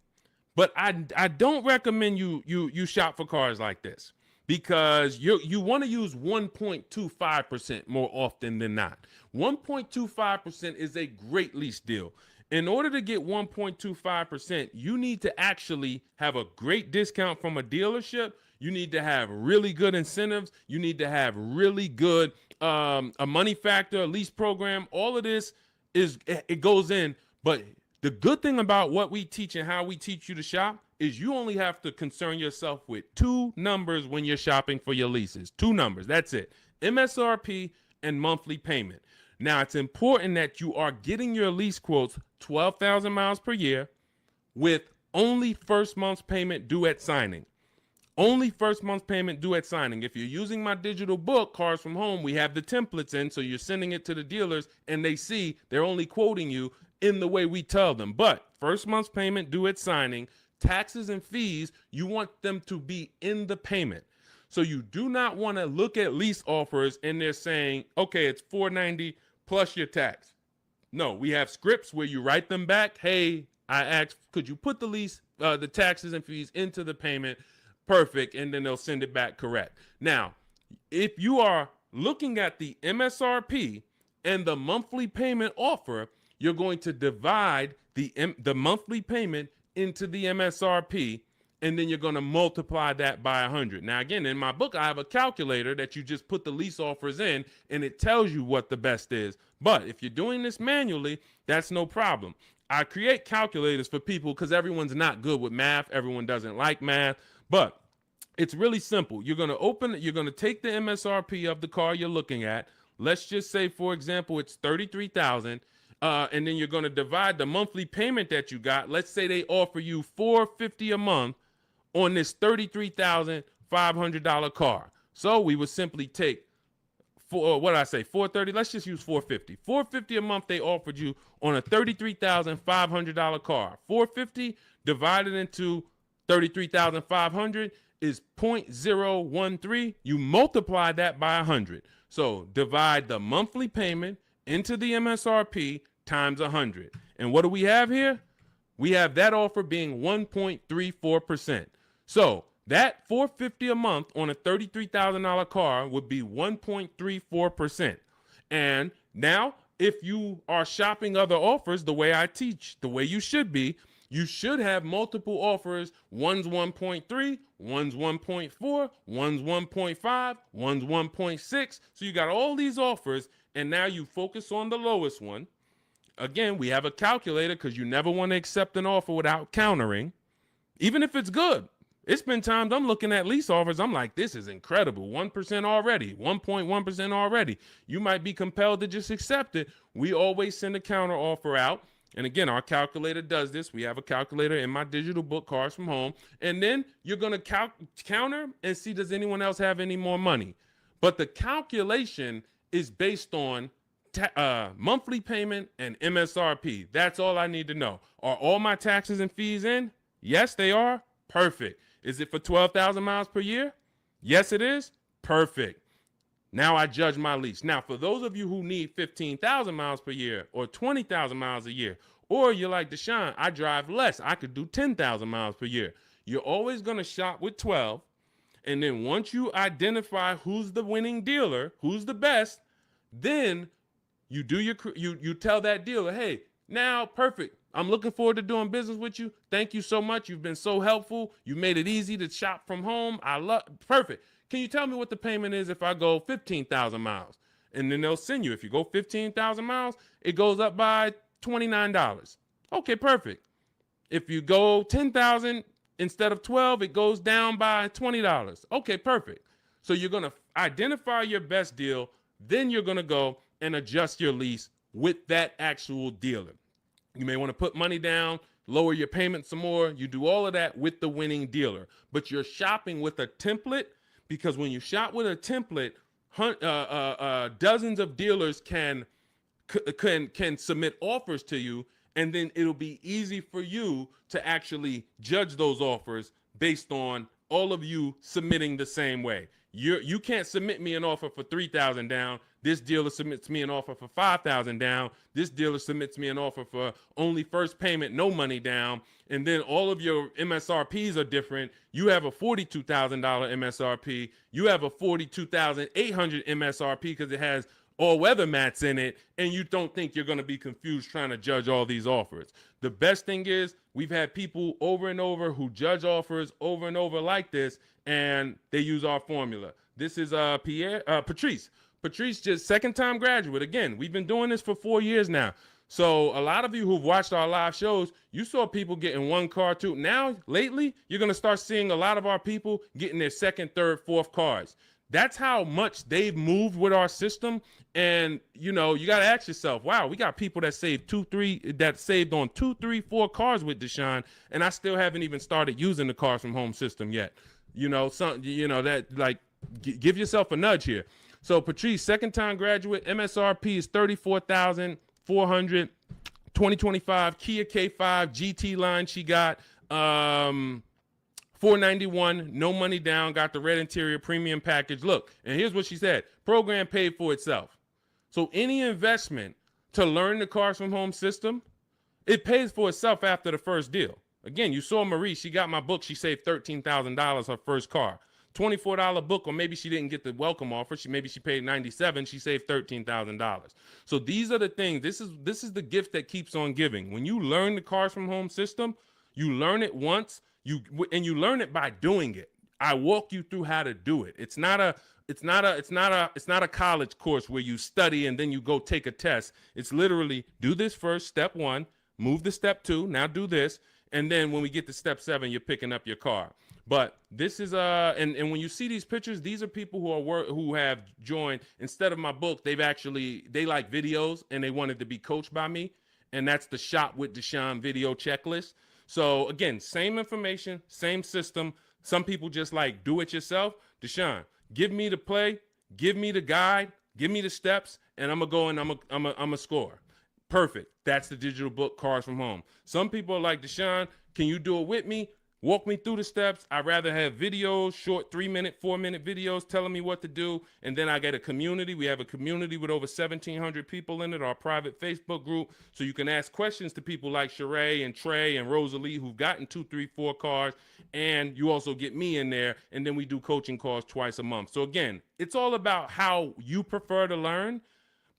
But I don't recommend you shop for cars like this, because you want to use 1.25% more often than not. 1.25% is a great lease deal. In order to get 1.25%, you need to actually have a great discount from a dealership. You need to have really good incentives. You need to have really good a money factor, a lease program. All of this it goes in, but the good thing about what we teach and how we teach you to shop is you only have to concern yourself with 2 numbers when you're shopping for your leases. 2 numbers, that's it. MSRP and monthly payment. Now, it's important that you are getting your lease quotes 12,000 miles per year with only first month's payment due at signing. Only first month's payment due at signing. If you're using my digital book, Cars from Home, we have the templates in, so you're sending it to the dealers, and they see they're only quoting you in the way we tell them. But first month's payment due at signing, taxes and fees, you want them to be in the payment. So you do not want to look at lease offers and they're saying, okay, it's $490 plus your tax. No, we have scripts where you write them back. Hey, I asked, could you put the lease, the taxes and fees into the payment? Perfect. And then they'll send it back correct. Now, if you are looking at the MSRP and the monthly payment offer, you're going to divide the monthly payment into the MSRP, and then you're going to multiply that by 100. Now, again, in my book, I have a calculator that you just put the lease offers in, and it tells you what the best is. But if you're doing this manually, that's no problem. I create calculators for people because everyone's not good with math. Everyone doesn't like math, but it's really simple. You're going to take the MSRP of the car you're looking at. Let's just say, for example, it's $33,000. And then you're going to divide the monthly payment that you got. Let's say they offer you $450 a month on this $33,500 car. So we would simply take $430. Let's just use $450. $450 a month they offered you on a $33,500 car. $450 divided into $33,500 is 0.013. You multiply that by 100. So divide the monthly payment into the MSRP times 100. And what do we have here? We have that offer being 1.34%. So that $450 a month on a $33,000 car would be 1.34%. And now, if you are shopping other offers the way I teach, the way you should be, you should have multiple offers. One's 1.3, one's 1.4, one's 1.5, one's 1.6. So you got all these offers, and now you focus on the lowest one. Again, we have a calculator because you never want to accept an offer without countering, even if it's good. It's been times I'm looking at lease offers. I'm like, this is incredible. 1% already, 1.1% already. You might be compelled to just accept it. We always send a counter offer out. And again, our calculator does this. We have a calculator in my digital book, Cars from Home. And then you're going to counter and see, does anyone else have any more money? But the calculation is based on monthly payment and MSRP. That's all I need to know. Are all my taxes and fees in? Yes, they are. Perfect. Is it for 12,000 miles per year? Yes, it is. Perfect. Now I judge my lease. Now, for those of you who need 15,000 miles per year or 20,000 miles a year, or you're like Deshone, I drive less. I could do 10,000 miles per year. You're always going to shop with 12. And then once you identify who's the winning dealer, who's the best, then you do you tell that dealer, hey, now perfect. I'm looking forward to doing business with you. Thank you so much. You've been so helpful. You made it easy to shop from home. Perfect. Can you tell me what the payment is if I go 15,000 miles? And then they'll send you. If you go 15,000 miles, it goes up by $29. Okay, perfect. If you go 10,000 instead of 12, it goes down by $20. Okay, perfect. So you're going to identify your best deal. Then you're going to go and adjust your lease with that actual dealer. You may want to put money down, lower your payment some more. You do all of that with the winning dealer. But you're shopping with a template, because when you shop with a template, dozens of dealers can submit offers to you, and then it'll be easy for you to actually judge those offers based on all of you submitting the same way. You can't submit me an offer for 3,000 down. This dealer submits me an offer for 5,000 down. This dealer submits me an offer for only first payment, no money down. And then all of your MSRPs are different. You have a $42,000 MSRP. You have a $42,800 MSRP because it has all weather mats in it, and you don't think you're going to be confused trying to judge all these offers. The best thing is we've had people over and over who judge offers over and over like this, and they use our formula. This is Patrice. Patrice, just second-time graduate. Again, we've been doing this for 4 years now. So a lot of you who've watched our live shows, you saw people getting one car, too. Now, lately, you're going to start seeing a lot of our people getting their second, third, fourth cars. That's how much they've moved with our system. And, you know, you got to ask yourself, wow, we got people that saved saved on 2, 3, 4 cars with Deshone, and I still haven't even started using the Cars from Home system yet. You know, give yourself a nudge here. So Patrice, second-time graduate, MSRP is $34,400, 2025 Kia K5 GT line she got, $491, no money down, got the red interior premium package. Look, and here's what she said. Program paid for itself. So any investment to learn the Cars from Home system, it pays for itself after the first deal. Again, you saw Marie, she got my book. She saved $13,000 her first car. $24 book, or maybe she didn't get the welcome offer. Maybe she paid $97. She saved $13,000. So these are the things. This is the gift that keeps on giving. When you learn the Cars from Home system, you learn it once. And you learn it by doing it. I walk you through how to do it. It's not a college course where you study and then you go take a test. It's literally do this first, step 1, move to step 2, now do this, and then when we get to step 7, you're picking up your car. But this is and when you see these pictures, these are people who have joined. Instead of my book, they like videos and they wanted to be coached by me, and that's the Shop with Deshone video checklist. So again, same information, same system. Some people just like do it yourself. Deshone, give me the play, give me the guide, give me the steps, and I'm gonna go and I'm a score. Perfect. That's the digital book, Cars from Home. Some people are like, Deshone, can you do it with me? Walk me through the steps. I'd rather have videos, short 3-minute, 4-minute videos telling me what to do. And then I get a community. We have a community with over 1,700 people in it, our private Facebook group. So you can ask questions to people like Sheree and Trey and Rosalie who've gotten 2, 3, 4 cars. And you also get me in there. And then we do coaching calls twice a month. So again, it's all about how you prefer to learn.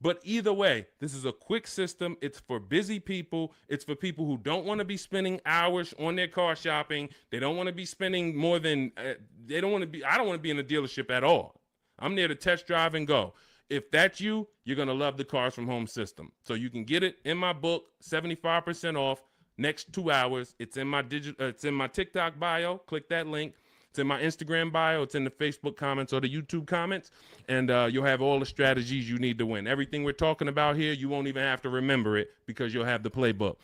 But either way, this is a quick system. It's for busy people. It's for people who don't want to be spending hours on their car shopping. They don't want to be spending more than, I don't want to be in a dealership at all. I'm there to test drive and go. If that's you, you're going to love the Cars from Home system. So you can get it in my book, 75% off, next 2 hours. It's in my it's in my TikTok bio. Click that link. It's in my Instagram bio. It's in the Facebook comments or the YouTube comments. And you'll have all the strategies you need to win. Everything we're talking about here, you won't even have to remember it because you'll have the playbook.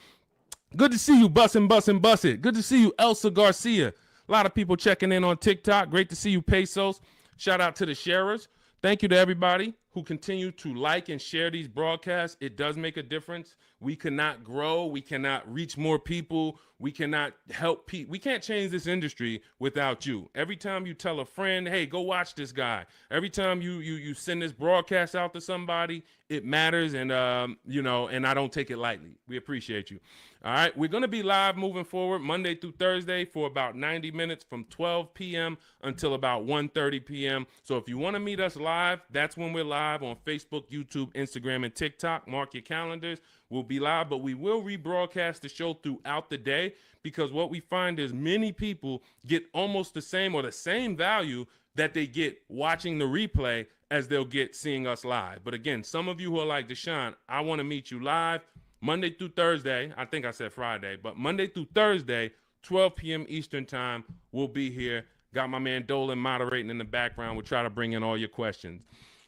Good to see you, Bussin'. Good to see you, Elsa Garcia. A lot of people checking in on TikTok. Great to see you, Pesos. Shout out to the sharers. Thank you to everybody who continue to like and share these broadcasts. It does make a difference. We cannot grow. We cannot reach more people. We cannot help people. We can't change this industry without you. Every time you tell a friend, hey, go watch this guy. Every time you send this broadcast out to somebody, it matters. And, and I don't take it lightly. We appreciate you. All right. We're going to be live moving forward Monday through Thursday for about 90 minutes from 12 p.m. until about 1:30 p.m. So if you want to meet us live, that's when we're live on Facebook, YouTube, Instagram, and TikTok. Mark your calendars. We'll be live, but we will rebroadcast the show throughout the day because what we find is many people get almost the same or the same value that they get watching the replay as they'll get seeing us live. But again, some of you who are like, Deshone, I want to meet you live Monday through Thursday. I think I said Friday, but Monday through Thursday, 12 p.m. Eastern time, we'll be here. Got my man Dolan moderating in the background. We'll try to bring in all your questions.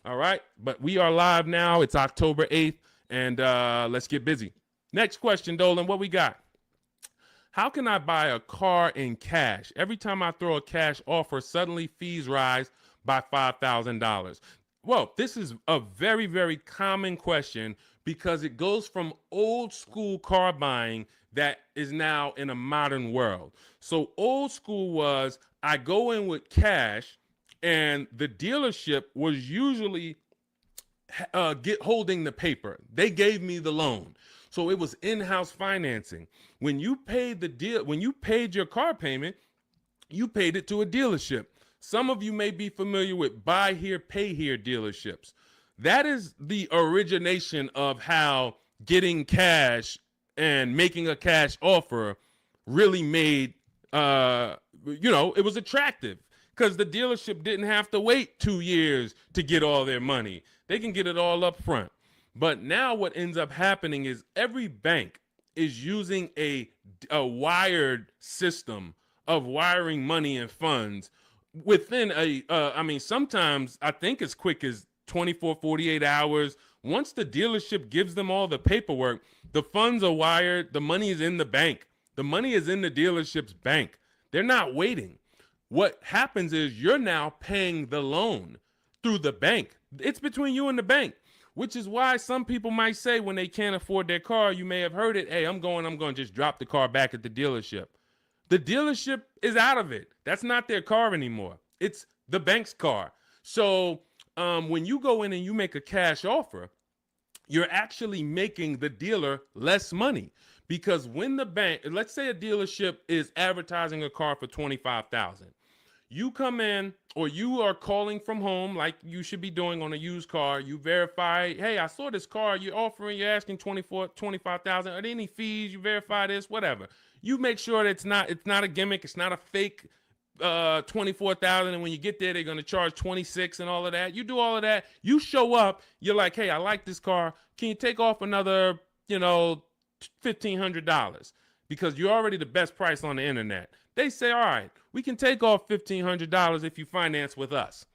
All right, but we are live now. It's October 8th. And let's get busy. Next question, Dolan, what we got? How can I buy a car in cash? Every time I throw a cash offer, suddenly fees rise by $5,000. Well, this is a very, very common question because it goes from old school car buying that is now in a modern world. So old school was I go in with cash and the dealership was usually holding the paper. They gave me the loan. So it was in-house financing. When you paid your car payment, you paid it to a dealership. Some of you may be familiar with buy here, pay here dealerships. That is the origination of how getting cash and making a cash offer really made, it was attractive because the dealership didn't have to wait 2 years to get all their money. They can get it all up front. But now what ends up happening is every bank is using a wired system of wiring money and funds within sometimes I think as quick as 24, 48 hours. Once the dealership gives them all the paperwork, the funds are wired. The money is in the bank. The money is in the dealership's bank. They're not waiting. What happens is you're now paying the loan through the bank. It's between you and the bank, which is why some people might say when they can't afford their car, you may have heard it, hey, I'm going to just drop the car back at the dealership. The dealership is out of it. That's not their car anymore. It's the bank's car. So when you go in and you make a cash offer, you're actually making the dealer less money because when the bank, let's say a dealership is advertising a car for $25,000. You come in or you are calling from home like you should be doing on a used car. You verify, hey, I saw this car you're asking $25,000. Are there any fees? You verify this, whatever. You make sure that it's not a gimmick, it's not a fake 24,000, and when you get there they're going to charge 26 and all of that. You do all of that, you show up, you're like, hey, I like this car, can you take off another, $1,500, because you're already the best price on the internet. They say, all right, we can take off $1,500 if you finance with us.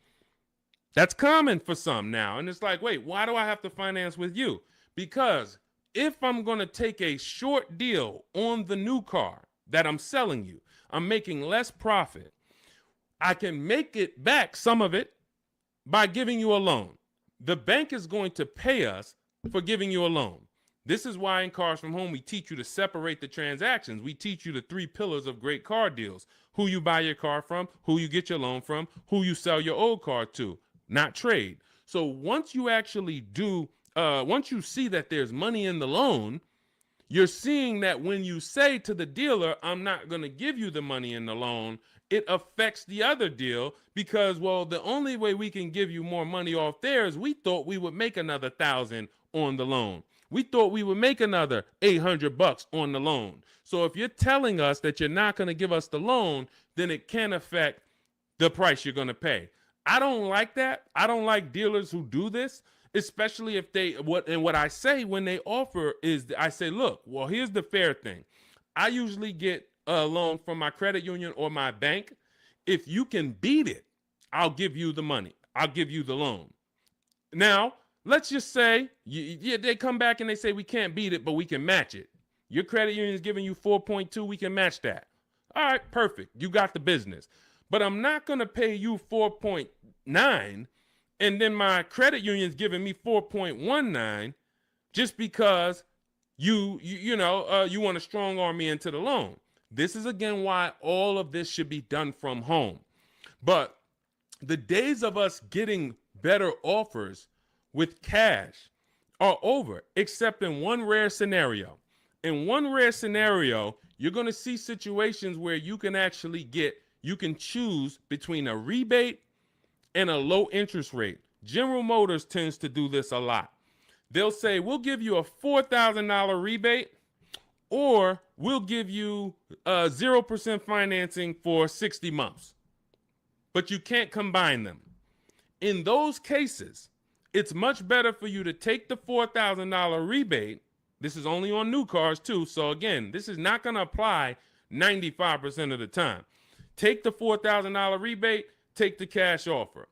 That's common for some now, and it's like, wait, why do I have to finance with you? Because if I'm going to take a short deal on the new car that I'm selling you, I'm making less profit. I can make it back, some of it, by giving you a loan. The bank is going to pay us for giving you a loan. This is why in Cars from Home, we teach you to separate the transactions. We teach you the 3 pillars of great car deals: who you buy your car from, who you get your loan from, who you sell your old car to, not trade. So once you actually once you see that there's money in the loan, you're seeing that when you say to the dealer, I'm not going to give you the money in the loan, it affects the other deal, because, well, the only way we can give you more money off there is we thought we would make another 1,000 on the loan. We thought we would make another $800 on the loan. So if you're telling us that you're not going to give us the loan, then it can affect the price you're going to pay. I don't like that. I don't like dealers who do this, especially if what I say when they offer is, I say, look, well, here's the fair thing. I usually get a loan from my credit union or my bank. If you can beat it, I'll give you the money. I'll give you the loan. Now, let's just say they come back and they say, we can't beat it, but we can match it. Your credit union is giving you 4.2. We can match that. All right, perfect. You got the business. But I'm not going to pay you 4.9 and then my credit union's giving me 4.19 just because you want to strong arm me into the loan. This is, again, why all of this should be done from home. But the days of us getting better offers with cash are over, except in one rare scenario. In one rare scenario, you're going to see situations where you can choose between a rebate and a low interest rate. General Motors tends to do this a lot. They'll say, we'll give you a $4,000 rebate, or we'll give you 0% financing for 60 months. But you can't combine them. In those cases, it's much better for you to take the $4,000 rebate. This is only on new cars too. So again, this is not going to apply 95% of the time. Take the $4,000 rebate, take the cash offer.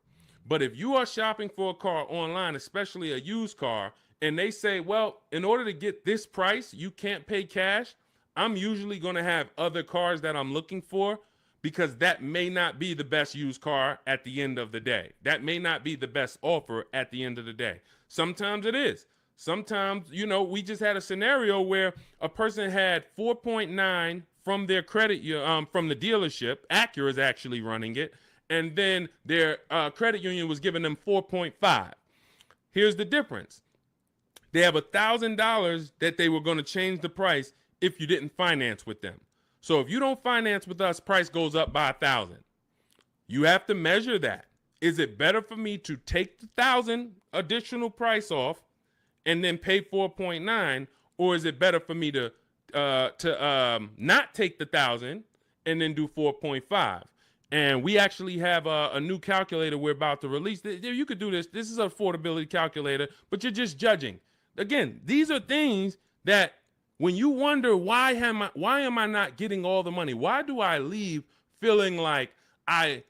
But if you are shopping for a car online, especially a used car, and they say, well, in order to get this price, you can't pay cash, I'm usually going to have other cars that I'm looking for, because that may not be the best used car at the end of the day. That may not be the best offer at the end of the day. Sometimes it is. Sometimes, we just had a scenario where a person had 4.9 from their credit, from the dealership. Acura is actually running it. And then their credit union was giving them 4.5. Here's the difference. They have $1,000 that they were going to change the price if you didn't finance with them. So if you don't finance with us, price goes up by 1,000. You have to measure that. Is it better for me to take the 1,000 additional price off and then pay 4.9, or is it better for me to not take the 1,000 and then do 4.5? And we actually have a new calculator we're about to release. You could do this. This is an affordability calculator, but you're just judging. Again, these are things that when you wonder, why am I not getting all the money? Why do I leave feeling like I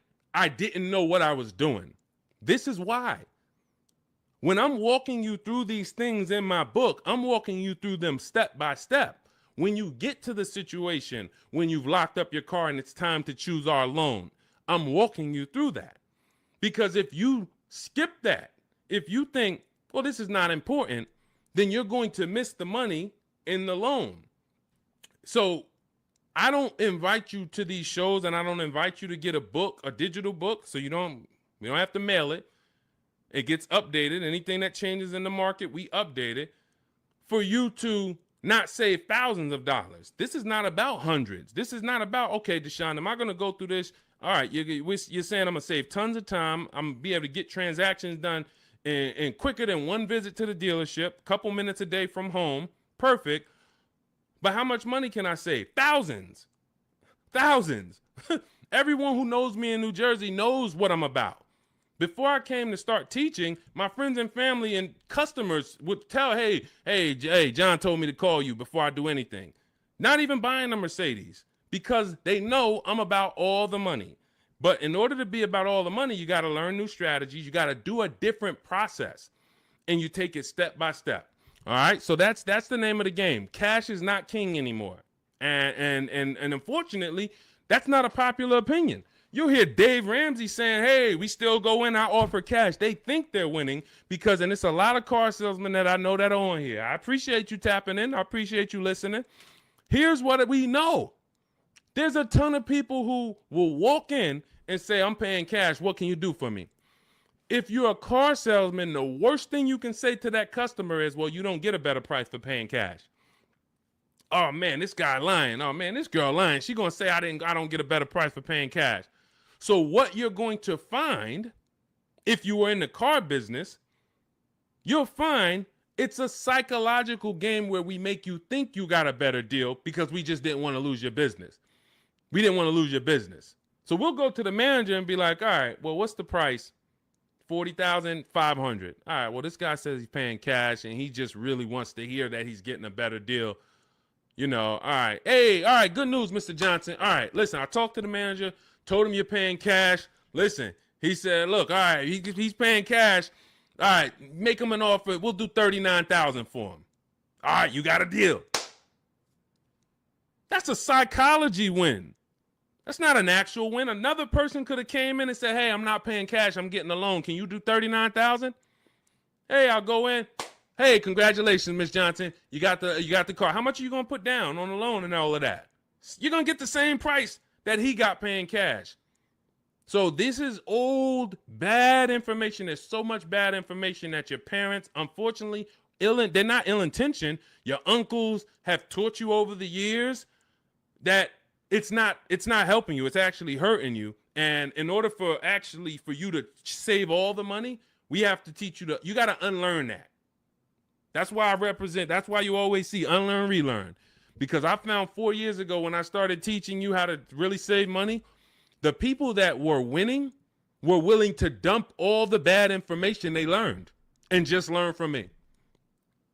didn't know what I was doing? This is why. When I'm walking you through these things in my book, I'm walking you through them step by step. When you get to the situation, when you've locked up your car and it's time to choose our loan, I'm walking you through that. Because if you skip that, if you think, well, this is not important, then you're going to miss the money in the loan. So I don't invite you to these shows, and I don't invite you to get a book, a digital book, so we don't have to mail it. It gets updated. Anything that changes in the market, we update it for you to not save thousands of dollars. This is not about hundreds. This is not about, okay, Deshone, am I going to go through this? All right, you're saying I'm going to save tons of time. I'm going to be able to get transactions done in quicker than one visit to the dealership, couple minutes a day from home. Perfect. But how much money can I save? Thousands. Thousands. Everyone who knows me in New Jersey knows what I'm about. Before I came to start teaching, my friends and family and customers would tell, hey, John told me to call you before I do anything. Not even buying a Mercedes, because they know I'm about all the money. But in order to be about all the money, you got to learn new strategies. You got to do a different process, and you take it step by step. All right, so that's the name of the game. Cash is not king anymore, and unfortunately, that's not a popular opinion. You'll hear Dave Ramsey saying, hey, we still go in, I offer cash. They think they're winning because, and it's a lot of car salesmen that I know that are on here. I appreciate you tapping in. I appreciate you listening. Here's what we know. There's a ton of people who will walk in and say, I'm paying cash. What can you do for me? If you're a car salesman, the worst thing you can say to that customer is, well, you don't get a better price for paying cash. Oh man, this guy lying. Oh man, this girl lying. She gonna say I don't get a better price for paying cash. So what you're going to find, if you were in the car business, you'll find it's a psychological game where we make you think you got a better deal because we just didn't want to lose your business. We didn't want to lose your business. So we'll go to the manager and be like, all right, well, what's the price? $40,500. All right, well, this guy says he's paying cash and he just really wants to hear that he's getting a better deal. You know, all right. Hey, all right, good news, Mr. Johnson. All right, listen, I talked to the manager, told him you're paying cash. Listen, he said, look, all right, he's paying cash. All right, make him an offer. We'll do $39,000 for him. All right, you got a deal. That's a psychology win. That's not an actual win. Another person could have came in and said, hey, I'm not paying cash. I'm getting a loan. Can you do $39,000? Hey, I'll go in. Hey, congratulations, Miss Johnson. You got the car. How much are you going to put down on the loan and all of that? You're going to get the same price that he got paying cash. So this is old, bad information. There's so much bad information that your parents, unfortunately, they're not ill-intentioned. Your uncles have taught you over the years that it's not helping you. It's actually hurting you. And in order for you to save all the money, we have to teach you you got to unlearn that. That's why that's why you always see unlearn, relearn. Because I found 4 years ago when I started teaching you how to really save money, the people that were winning were willing to dump all the bad information they learned and just learn from me.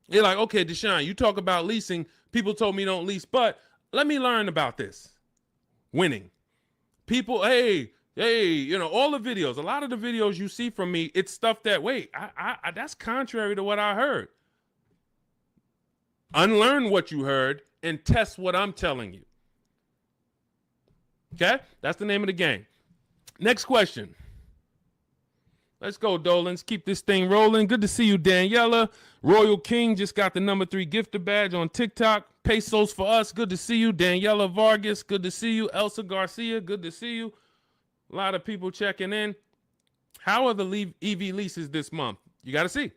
You're like, okay, Deshone, you talk about leasing. People told me don't lease, but let me learn about this. Winning. People, hey, you know, all the videos, a lot of the videos you see from me, it's stuff that, wait, I that's contrary to what I heard. Unlearn what you heard and test what I'm telling you. Okay? That's the name of the game. Next question. Let's go, Dolans. Keep this thing rolling. Good to see you, Daniela. Royal King just got the #3 gifter badge on TikTok. Pesos for us. Good to see you. Daniela Vargas. Good to see you. Elsa Garcia. Good to see you. A lot of people checking in. How are the EV leases this month? You got to see.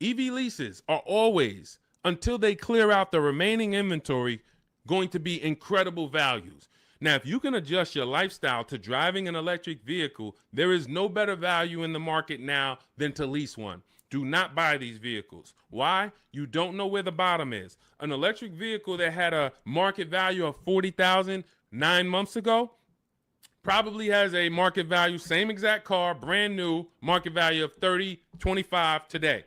EV leases are always, until they clear out the remaining inventory, going to be incredible values. Now, if you can adjust your lifestyle to driving an electric vehicle, there is no better value in the market now than to lease one. Do not buy these vehicles. Why? You don't know where the bottom is. An electric vehicle that had a market value of $40,000 9 months ago probably has a market value, same exact car, brand new, market value of $30, $25 today.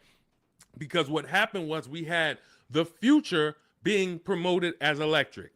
Because what happened was we had the future being promoted as electric.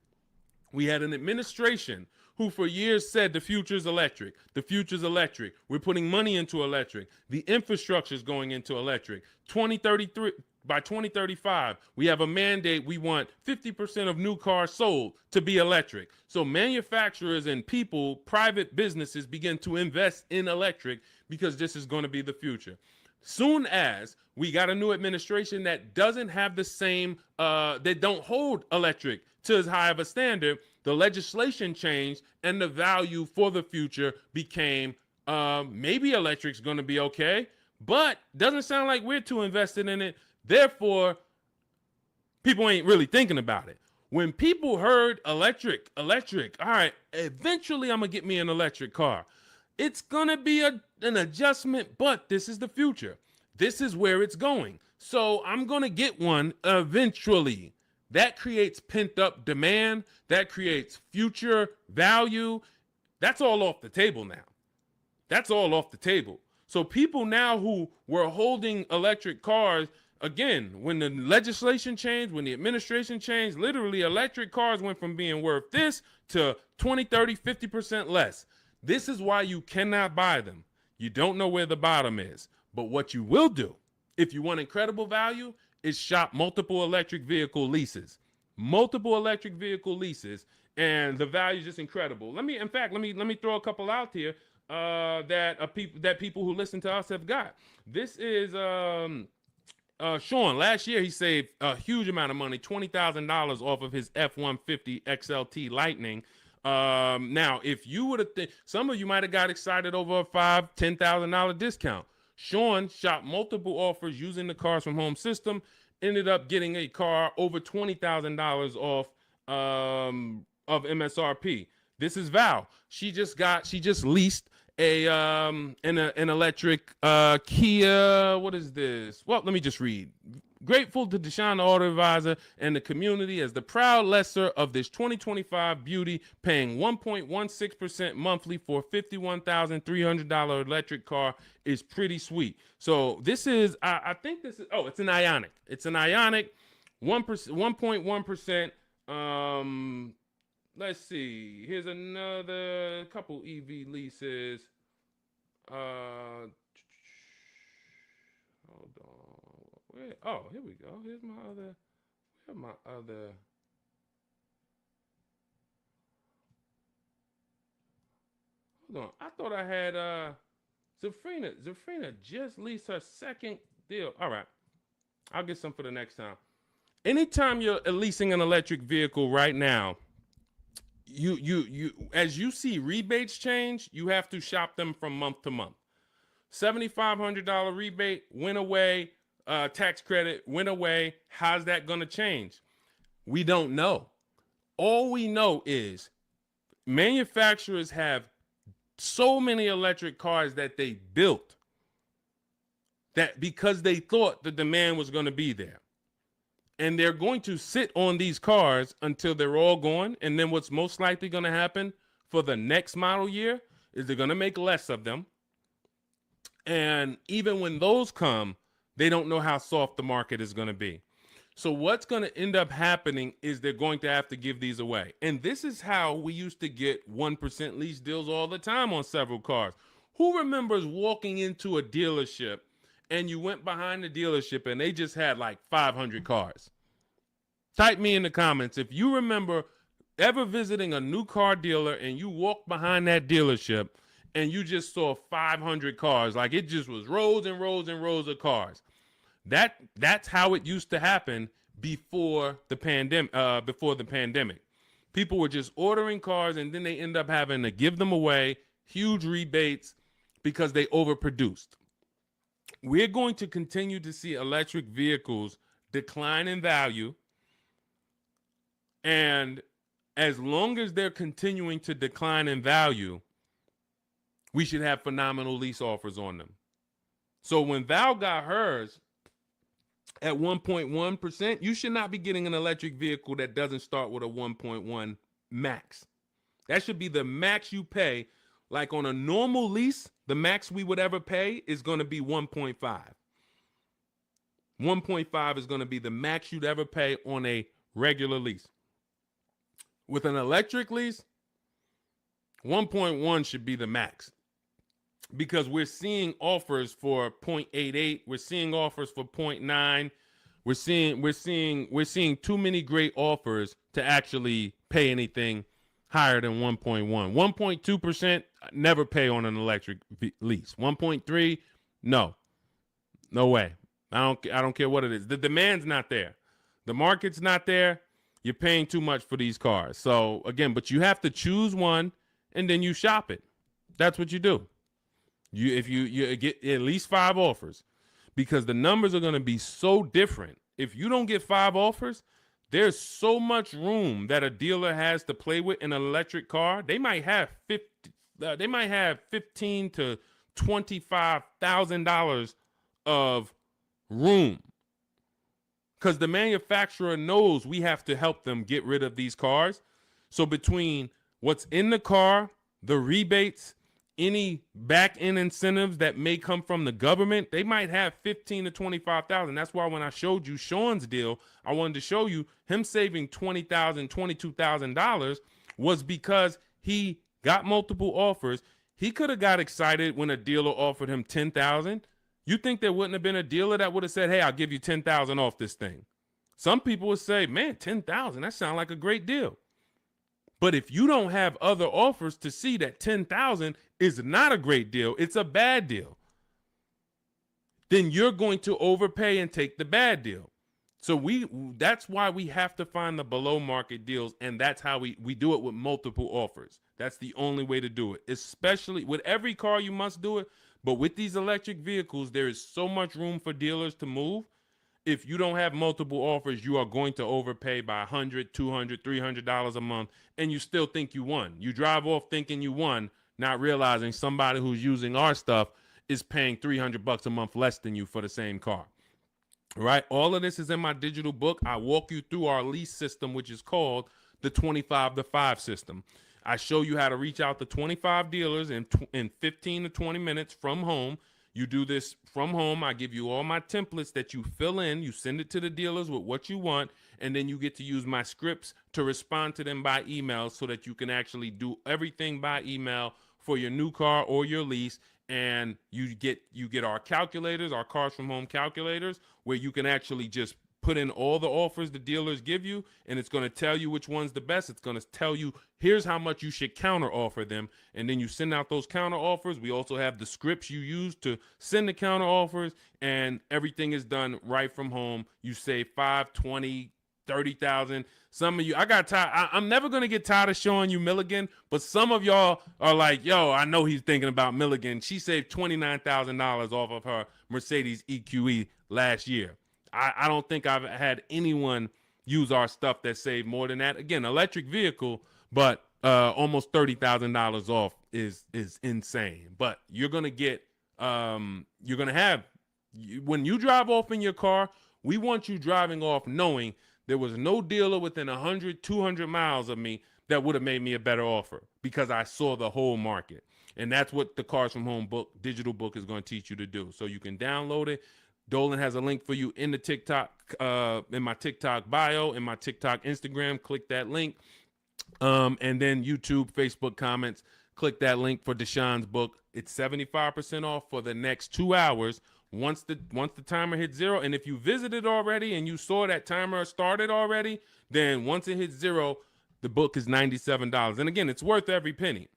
We had an administration who for years said the future's electric. The future's electric. We're putting money into electric. The infrastructure is going into electric. 2033, by 2035, we have a mandate. We want 50% of new cars sold to be electric. So manufacturers and people, private businesses begin to invest in electric because this is going to be the future. Soon as we got a new administration that doesn't have the same, they don't hold electric to as high of a standard, the legislation changed and the value for the future became maybe electric's going to be okay, but doesn't sound like we're too invested in it. Therefore, people ain't really thinking about it. When people heard electric, all right, eventually I'm going to get me an electric car. It's going to be an adjustment, but this is the future. This is where it's going. So I'm going to get one eventually. That creates pent up demand. That creates future value. That's all off the table now. That's all off the table. So people now who were holding electric cars, again, when the legislation changed, when the administration changed, literally electric cars went from being worth this to 20, 30, 50% less. This is why you cannot buy them. You don't know where the bottom is. But what you will do, if you want incredible value, is shop multiple electric vehicle leases. Multiple electric vehicle leases, and the value is just incredible. Let me throw a couple out here that people who listen to us have got. This is Sean. Last year he saved a huge amount of money, $20,000 off of his F-150 XLT Lightning. Now, if you would have, some of you might have got excited over a $5,000-$10,000 discount. Sean shopped multiple offers using the Cars from Home system, ended up getting a car over $20,000 off of MSRP. This is Val. She just leased an electric Kia. What is this? Well, let me just read. Grateful to Deshone the Auto Advisor and the community as the proud lessor of this 2025 beauty, paying 1.16% monthly for a $51,300 electric car is pretty sweet. So this is, I think this is, it's an Ioniq. It's an Ioniq, 1.1%. Let's see. Here's another couple EV leases. Hold on. Here we go. Here's my other. Hold on. I thought I had Zafrina. Zafrina just leased her second deal. All right. I'll get some for the next time. Anytime you're leasing an electric vehicle right now, you as you see rebates change, you have to shop them from month to month. $7,500 rebate went away. Tax credit went away. How's that going to change? We don't know. All we know is manufacturers have so many electric cars that they built that because they thought the demand was going to be there. And they're going to sit on these cars until they're all gone. And then what's most likely going to happen for the next model year is they're going to make less of them. And even when those come, they don't know how soft the market is going to be. So what's going to end up happening is they're going to have to give these away. And this is how we used to get 1% lease deals all the time on several cars. Who remembers walking into a dealership and you went behind the dealership and they just had like 500 cars? Type me in the comments if you remember ever visiting a new car dealer and you walked behind that dealership and you just saw 500 cars, like it just was rows and rows and rows of cars. That's how it used to happen before the pandemic. People were just ordering cars and then they end up having to give them away, huge rebates because they overproduced. We're going to continue to see electric vehicles decline in value. And as long as they're continuing to decline in value, we should have phenomenal lease offers on them. So when Val got hers at 1.1%, you should not be getting an electric vehicle that doesn't start with a 1.1 max. That should be the max you pay. Like on a normal lease, the max we would ever pay is going to be 1.5. 1.5 is going to be the max you'd ever pay on a regular lease. With an electric lease, 1.1 should be the max. Because we're seeing offers for 0.88, we're seeing offers for 0.9. We're seeing too many great offers to actually pay anything higher than 1.1. 1.2%, never pay on an electric lease. 1.3, no way. I don't care what it is. The demand's not there. The market's not there. You're paying too much for these cars. So again, but you have to choose one and then you shop it. That's what you do. If you get at least 5 offers, because the numbers are going to be so different. If you don't get 5 offers, there's so much room that a dealer has to play with in an electric car. They might have $15,000 to $25,000 of room, because the manufacturer knows we have to help them get rid of these cars. So between what's in the car, the rebates, any back end incentives that may come from the government, they might have 15 to 25,000. That's why when I showed you Sean's deal, I wanted to show you him saving $20,000, $22,000 was because he got multiple offers. He could have got excited when a dealer offered him 10,000. You think there wouldn't have been a dealer that would have said, hey, I'll give you 10,000 off this thing? Some people would say, man, 10,000, that sounds like a great deal. But if you don't have other offers to see that 10,000 is not a great deal, it's a bad deal, then you're going to overpay and take the bad deal. So that's why we have to find the below market deals, and that's how we do it with multiple offers. That's the only way to do it, especially with every car you must do it. But with these electric vehicles, there is so much room for dealers to move. If you don't have multiple offers, you are going to overpay by $100, $200, $300 a month, and you still think you won. You drive off thinking you won, not realizing somebody who's using our stuff is paying $300 a month less than you for the same car. Right? All of this is in my digital book. I walk you through our lease system, which is called the 25 to 5 system. I show you how to reach out to 25 dealers in 15 to 20 minutes from home. You do this from home. I give you all my templates that you fill in. You send it to the dealers with what you want, and then you get to use my scripts to respond to them by email so that you can actually do everything by email for your new car or your lease. And you get our calculators, our Cars from Home calculators, where you can actually just put in all the offers the dealers give you, and it's going to tell you which one's the best. It's going to tell you, here's how much you should counter offer them. And then you send out those counter offers. We also have the scripts you use to send the counter offers, and everything is done right from home. You save 5, 20, 30,000. Some of you, I got tired. I'm never going to get tired of showing you Milligan, but some of y'all are like, yo, I know he's thinking about Milligan. She saved $29,000 off of her Mercedes EQE last year. I don't think I've had anyone use our stuff that saved more than that. Again, electric vehicle, but almost $30,000 off is insane. But you're going to get, you're going to have, when you drive off in your car, we want you driving off knowing there was no dealer within 100, 200 miles of me that would have made me a better offer because I saw the whole market. And that's what the Cars from Home book, digital book, is going to teach you to do. So you can download it. Dolan has a link for you in the TikTok, in my TikTok bio, in my TikTok Instagram. Click that link. And then YouTube, Facebook comments. Click that link for Deshaun's book. It's 75% off for the next 2 hours. Once the timer hits 0, and if you visited already and you saw that timer started already, then once it hits 0, the book is $97. And again, it's worth every penny.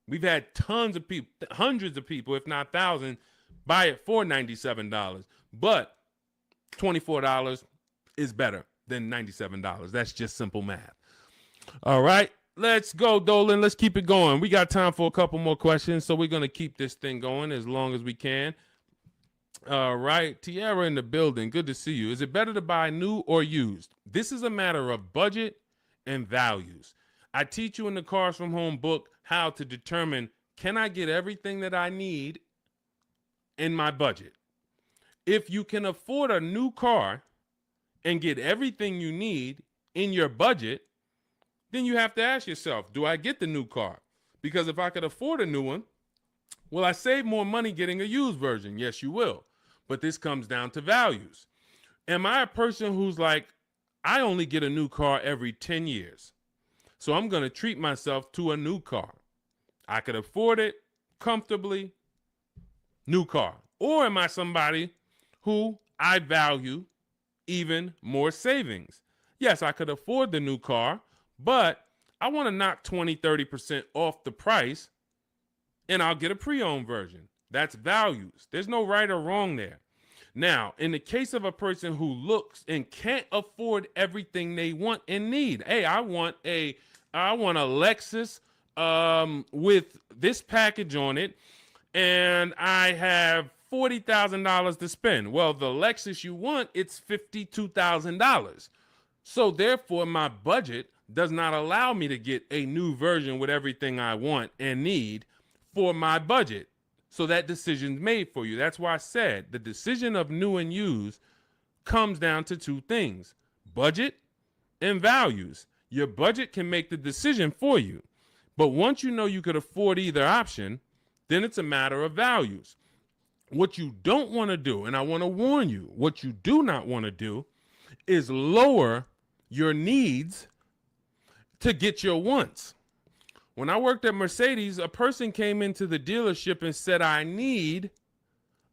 We've had tons of people, hundreds of people, if not thousands, buy it for $97. But $24 is better than $97. That's just simple math. All right, let's go, Dolan. Let's keep it going. We got time for a couple more questions, so we're going to keep this thing going as long as we can. All right, Tiara in the building. Good to see you. Is it better to buy new or used? This is a matter of budget and values. I teach you in the Cars from Home book how to determine, can I get everything that I need in my budget? If you can afford a new car and get everything you need in your budget, then you have to ask yourself, do I get the new car? Because if I could afford a new one, will I save more money getting a used version? Yes, you will. But this comes down to values. Am I a person who's like, I only get a new car every 10 years, so I'm going to treat myself to a new car? I could afford it comfortably, new car. Or am I somebody who I value even more savings? Yes, I could afford the new car, but I want to knock 20, 30% off the price, and I'll get a pre-owned version. That's values. There's no right or wrong there. Now, in the case of a person who looks and can't afford everything they want and need, hey, I want a Lexus with this package on it, and I have $40,000 to spend. Well, the Lexus you want, it's $52,000. So therefore, my budget does not allow me to get a new version with everything I want and need for my budget. So that decision's made for you. That's why I said the decision of new and used comes down to two things: budget and values. Your budget can make the decision for you. But once you know you could afford either option, then it's a matter of values. What you don't want to do, and I want to warn you, what you do not want to do is lower your needs to get your wants. When I worked at Mercedes, a person came into the dealership and said, I need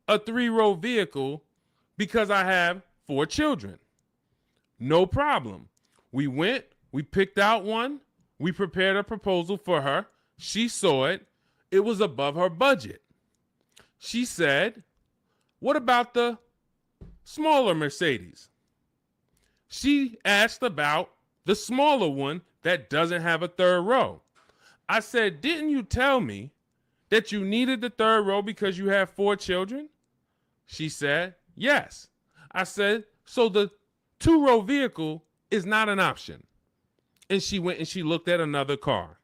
a 3-row vehicle because I have 4 children. No problem. We went, we picked out one, we prepared a proposal for her. She saw it. It was above her budget. She said, what about the smaller Mercedes? She asked about the smaller one that doesn't have a 3rd row. I said, didn't you tell me that you needed the 3rd row because you have 4 children? She said, yes. I said, so the 2-row vehicle is not an option. And she went and she looked at another car.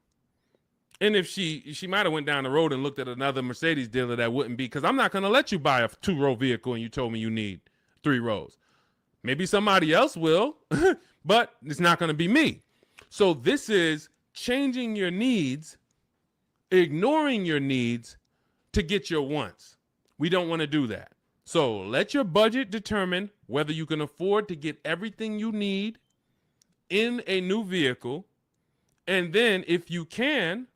And if she might have went down the road and looked at another Mercedes dealer, that wouldn't be, because I'm not going to let you buy a 2-row vehicle and you told me you need 3 rows. Maybe somebody else will, but it's not going to be me. So this is changing your needs, ignoring your needs to get your wants. We don't want to do that. So let your budget determine whether you can afford to get everything you need in a new vehicle. And then if you can,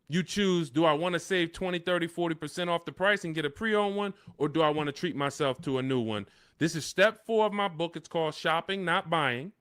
you choose, do I want to save 20, 30, 40% off the price and get a pre-owned one, or do I want to treat myself to a new one? This is step 4 of my book. It's called Shopping, Not Buying,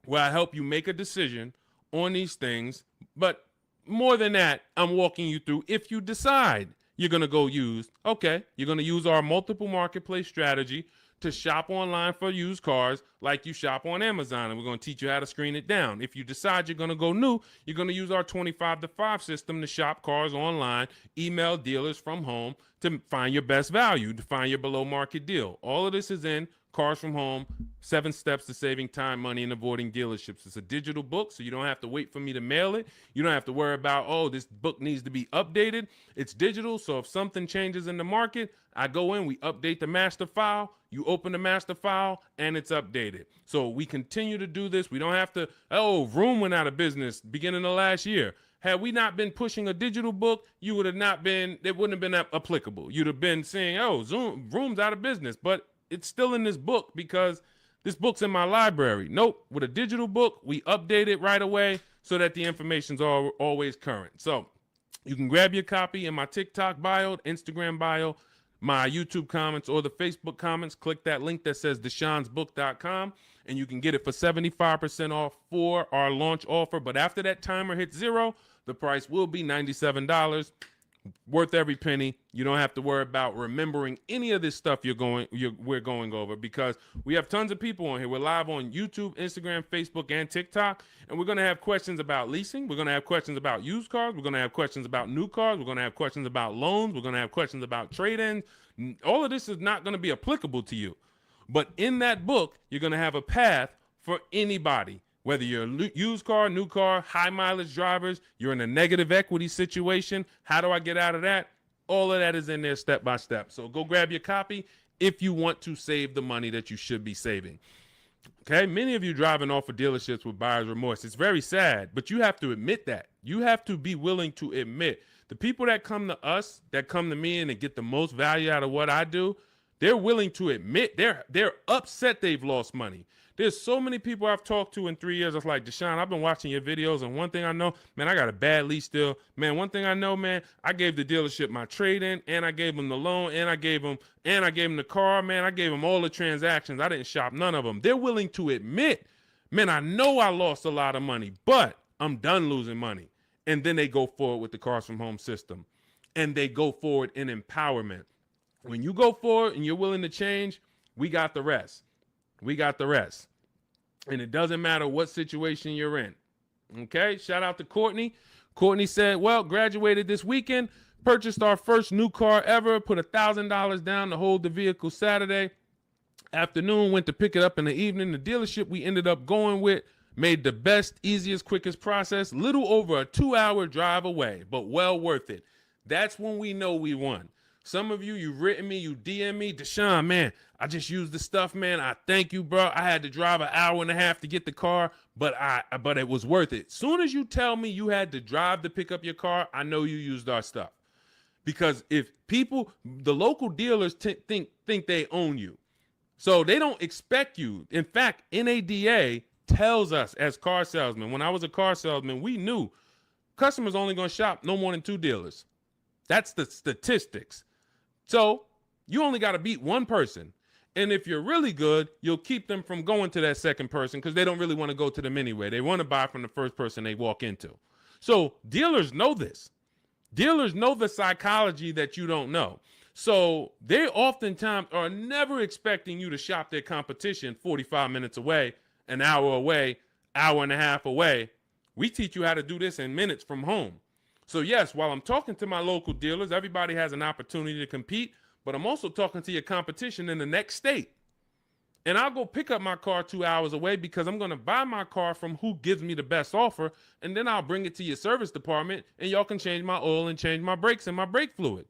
where I help you make a decision on these things. But more than that, I'm walking you through, if you decide you're going to go use, okay, you're going to use our multiple marketplace strategy to shop online for used cars like you shop on Amazon, and we're going to teach you how to screen it down. If you decide you're going to go new, you're going to use our 25 to 5 system to shop cars online, email dealers from home to find your best value, to find your below market deal. All of this is in Cars from Home, 7 Steps to Saving Time, Money, and Avoiding Dealerships. It's a digital book, so you don't have to wait for me to mail it. You don't have to worry about, oh, this book needs to be updated. It's digital, so if something changes in the market, I go in, we update the master file, you open the master file, and it's updated. So we continue to do this. We don't have to, oh, Vroom went out of business beginning of last year. Had we not been pushing a digital book, you would have not been, it wouldn't have been applicable. You'd have been saying, oh, Vroom's out of business, but it's still in this book because this book's in my library. Nope, with a digital book, we update it right away so that the information's always current. So you can grab your copy in my TikTok bio, Instagram bio, my YouTube comments, or the Facebook comments. Click that link that says deshonsbook.com, and you can get it for 75% off for our launch offer. But after that timer hits 0, the price will be $97. Worth every penny. You don't have to worry about remembering any of this stuff we're going over, because we have tons of people on here. We're live on YouTube, Instagram, Facebook, and TikTok, and we're going to have questions about leasing. We're going to have questions about used cars. We're going to have questions about new cars. We're going to have questions about loans. We're going to have questions about trade-ins. All of this is not going to be applicable to you, but in that book, you're going to have a path for anybody. Whether you're a used car, new car, high mileage drivers, you're in a negative equity situation, how do I get out of that? All of that is in there step by step. So go grab your copy if you want to save the money that you should be saving. Okay, many of you driving off of dealerships with buyer's remorse. It's very sad, but you have to admit that. You have to be willing to admit. The people that come to us, that come to me and get the most value out of what I do, they're willing to admit they're upset they've lost money. There's so many people I've talked to in 3 years. It's like, Deshone, I've been watching your videos, and one thing I know, man, I got a bad lease deal. Man, one thing I know, man, I gave the dealership my trade-in, and I gave them the loan, and I gave them the car, man. I gave them all the transactions. I didn't shop none of them. They're willing to admit, man, I know I lost a lot of money, but I'm done losing money. And then they go forward with the Cars from Home system, and they go forward in empowerment. When you go forward and you're willing to change, we got the rest. We got the rest. And it doesn't matter what situation you're in. Okay, shout out to Courtney. Courtney said, well, graduated this weekend, purchased our first new car ever, put $1,000 down to hold the vehicle Saturday afternoon, went to pick it up in the evening. The dealership we ended up going with made the best, easiest, quickest process, little over a 2-hour drive away, but well worth it. That's when we know we won. Some of you, you've written me, you DM me, Deshone, man, I just used the stuff, man. I thank you, bro. I had to drive an hour and a half to get the car, but it was worth it. Soon as you tell me you had to drive to pick up your car, I know you used our stuff. Because if people, the local dealers think they own you. So they don't expect you. In fact, NADA tells us as car salesmen, when I was a car salesman, we knew customers only going to shop no more than 2 dealers. That's the statistics. So you only got to beat one person. And if you're really good, you'll keep them from going to that second person because they don't really want to go to them anyway. They want to buy from the first person they walk into. So dealers know this. Dealers know the psychology that you don't know. So they oftentimes are never expecting you to shop their competition 45 minutes away, an hour away, hour and a half away. We teach you how to do this in minutes from home. So yes, while I'm talking to my local dealers, everybody has an opportunity to compete, but I'm also talking to your competition in the next state. And I'll go pick up my car 2 hours away because I'm going to buy my car from who gives me the best offer. And then I'll bring it to your service department and y'all can change my oil and change my brakes and my brake fluid.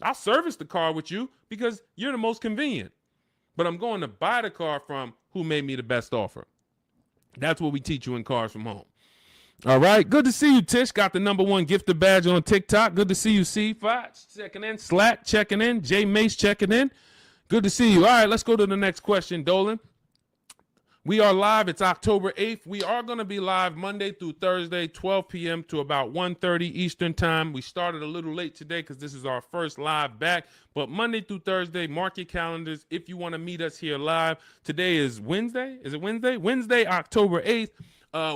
I'll service the car with you because you're the most convenient. But I'm going to buy the car from who made me the best offer. That's what we teach you in Cars from Home. All right. Good to see you, Tish. Got the #1 gifted badge on TikTok. Good to see you, C5 checking in. Slack checking in. J Mace checking in. Good to see you. All right, let's go to the next question, Dolan. We are live. It's October 8th. We are going to be live Monday through Thursday, 12 p.m. to about 1:30 Eastern time. We started a little late today because this is our first live back. But Monday through Thursday, mark your calendars if you want to meet us here live. Today is Wednesday. Is it Wednesday? Wednesday, October 8th.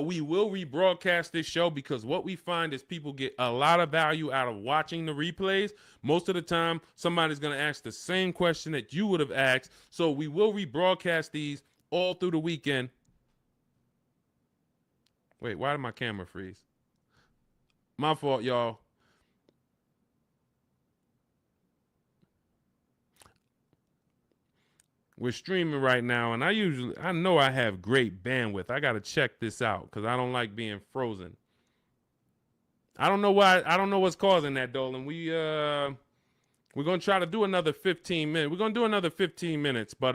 We will rebroadcast this show because what we find is people get a lot of value out of watching the replays. Most of the time, somebody's going to ask the same question that you would have asked. So we will rebroadcast these all through the weekend. Wait, why did my camera freeze? My fault, y'all. We're streaming right now, and I know I have great bandwidth. I got to check this out because I don't like being frozen. I don't know why. I don't know what's causing that, Dolan. We're going to try to do another 15 minutes. We're going to do another 15 minutes, but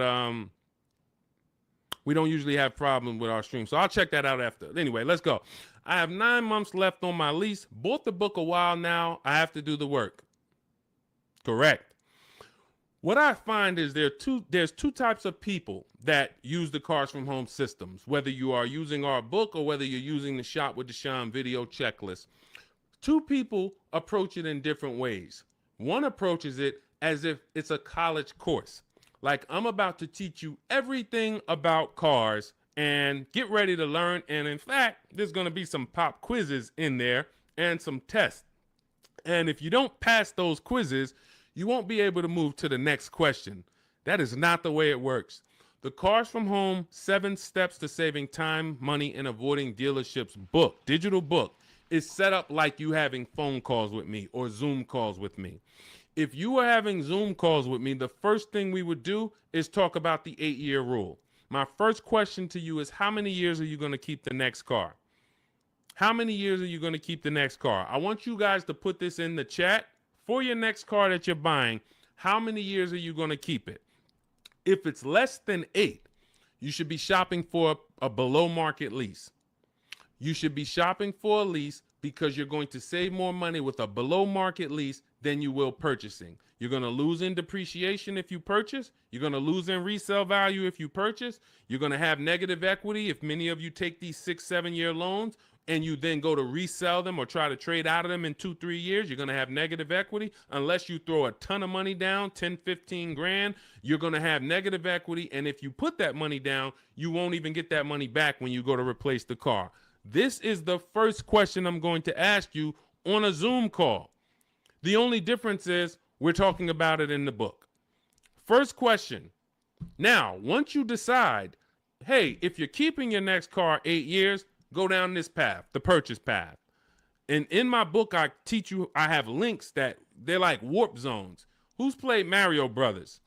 we don't usually have problems with our stream. So I'll check that out after. Anyway, let's go. I have 9 months left on my lease. Bought the book a while now. I have to do the work. Correct. What I find is there's two types of people that use the Cars from Home systems, whether you are using our book or whether you're using the Shop with Deshone video checklist. 2 people approach it in different ways. One approaches it as if it's a college course. Like, I'm about to teach you everything about cars and get ready to learn. And in fact, there's going to be some pop quizzes in there and some tests. And if you don't pass those quizzes, you won't be able to move to the next question. That is not the way it works. The Cars from Home 7 Steps to Saving Time, Money, and Avoiding Dealerships book, digital book, is set up like you having phone calls with me or Zoom calls with me. If you were having Zoom calls with me, the first thing we would do is talk about the 8-year rule. My first question to you is, how many years are you going to keep the next car? How many years are you going to keep the next car? I want you guys to put this in the chat. For your next car that you're buying, how many years are you going to keep it? If it's less than 8, you should be shopping for a below market lease. You should be shopping for a lease because you're going to save more money with a below market lease than you will purchasing. You're going to lose in depreciation if you purchase. You're going to lose in resale value if you purchase. You're going to have negative equity if many of you take these 6-7 year loans and you then go to resell them or try to trade out of them in 2-3 years. You're going to have negative equity. Unless you throw a ton of money down, 10, 15 grand, you're going to have negative equity. And if you put that money down, you won't even get that money back when you go to replace the car. This is the first question I'm going to ask you on a Zoom call. The only difference is we're talking about it in the book. First question. Now, once you decide, hey, if you're keeping your next car 8 years, go down this path, the purchase path. And in my book, I teach you, I have links that they're like warp zones. Who's played Mario Brothers?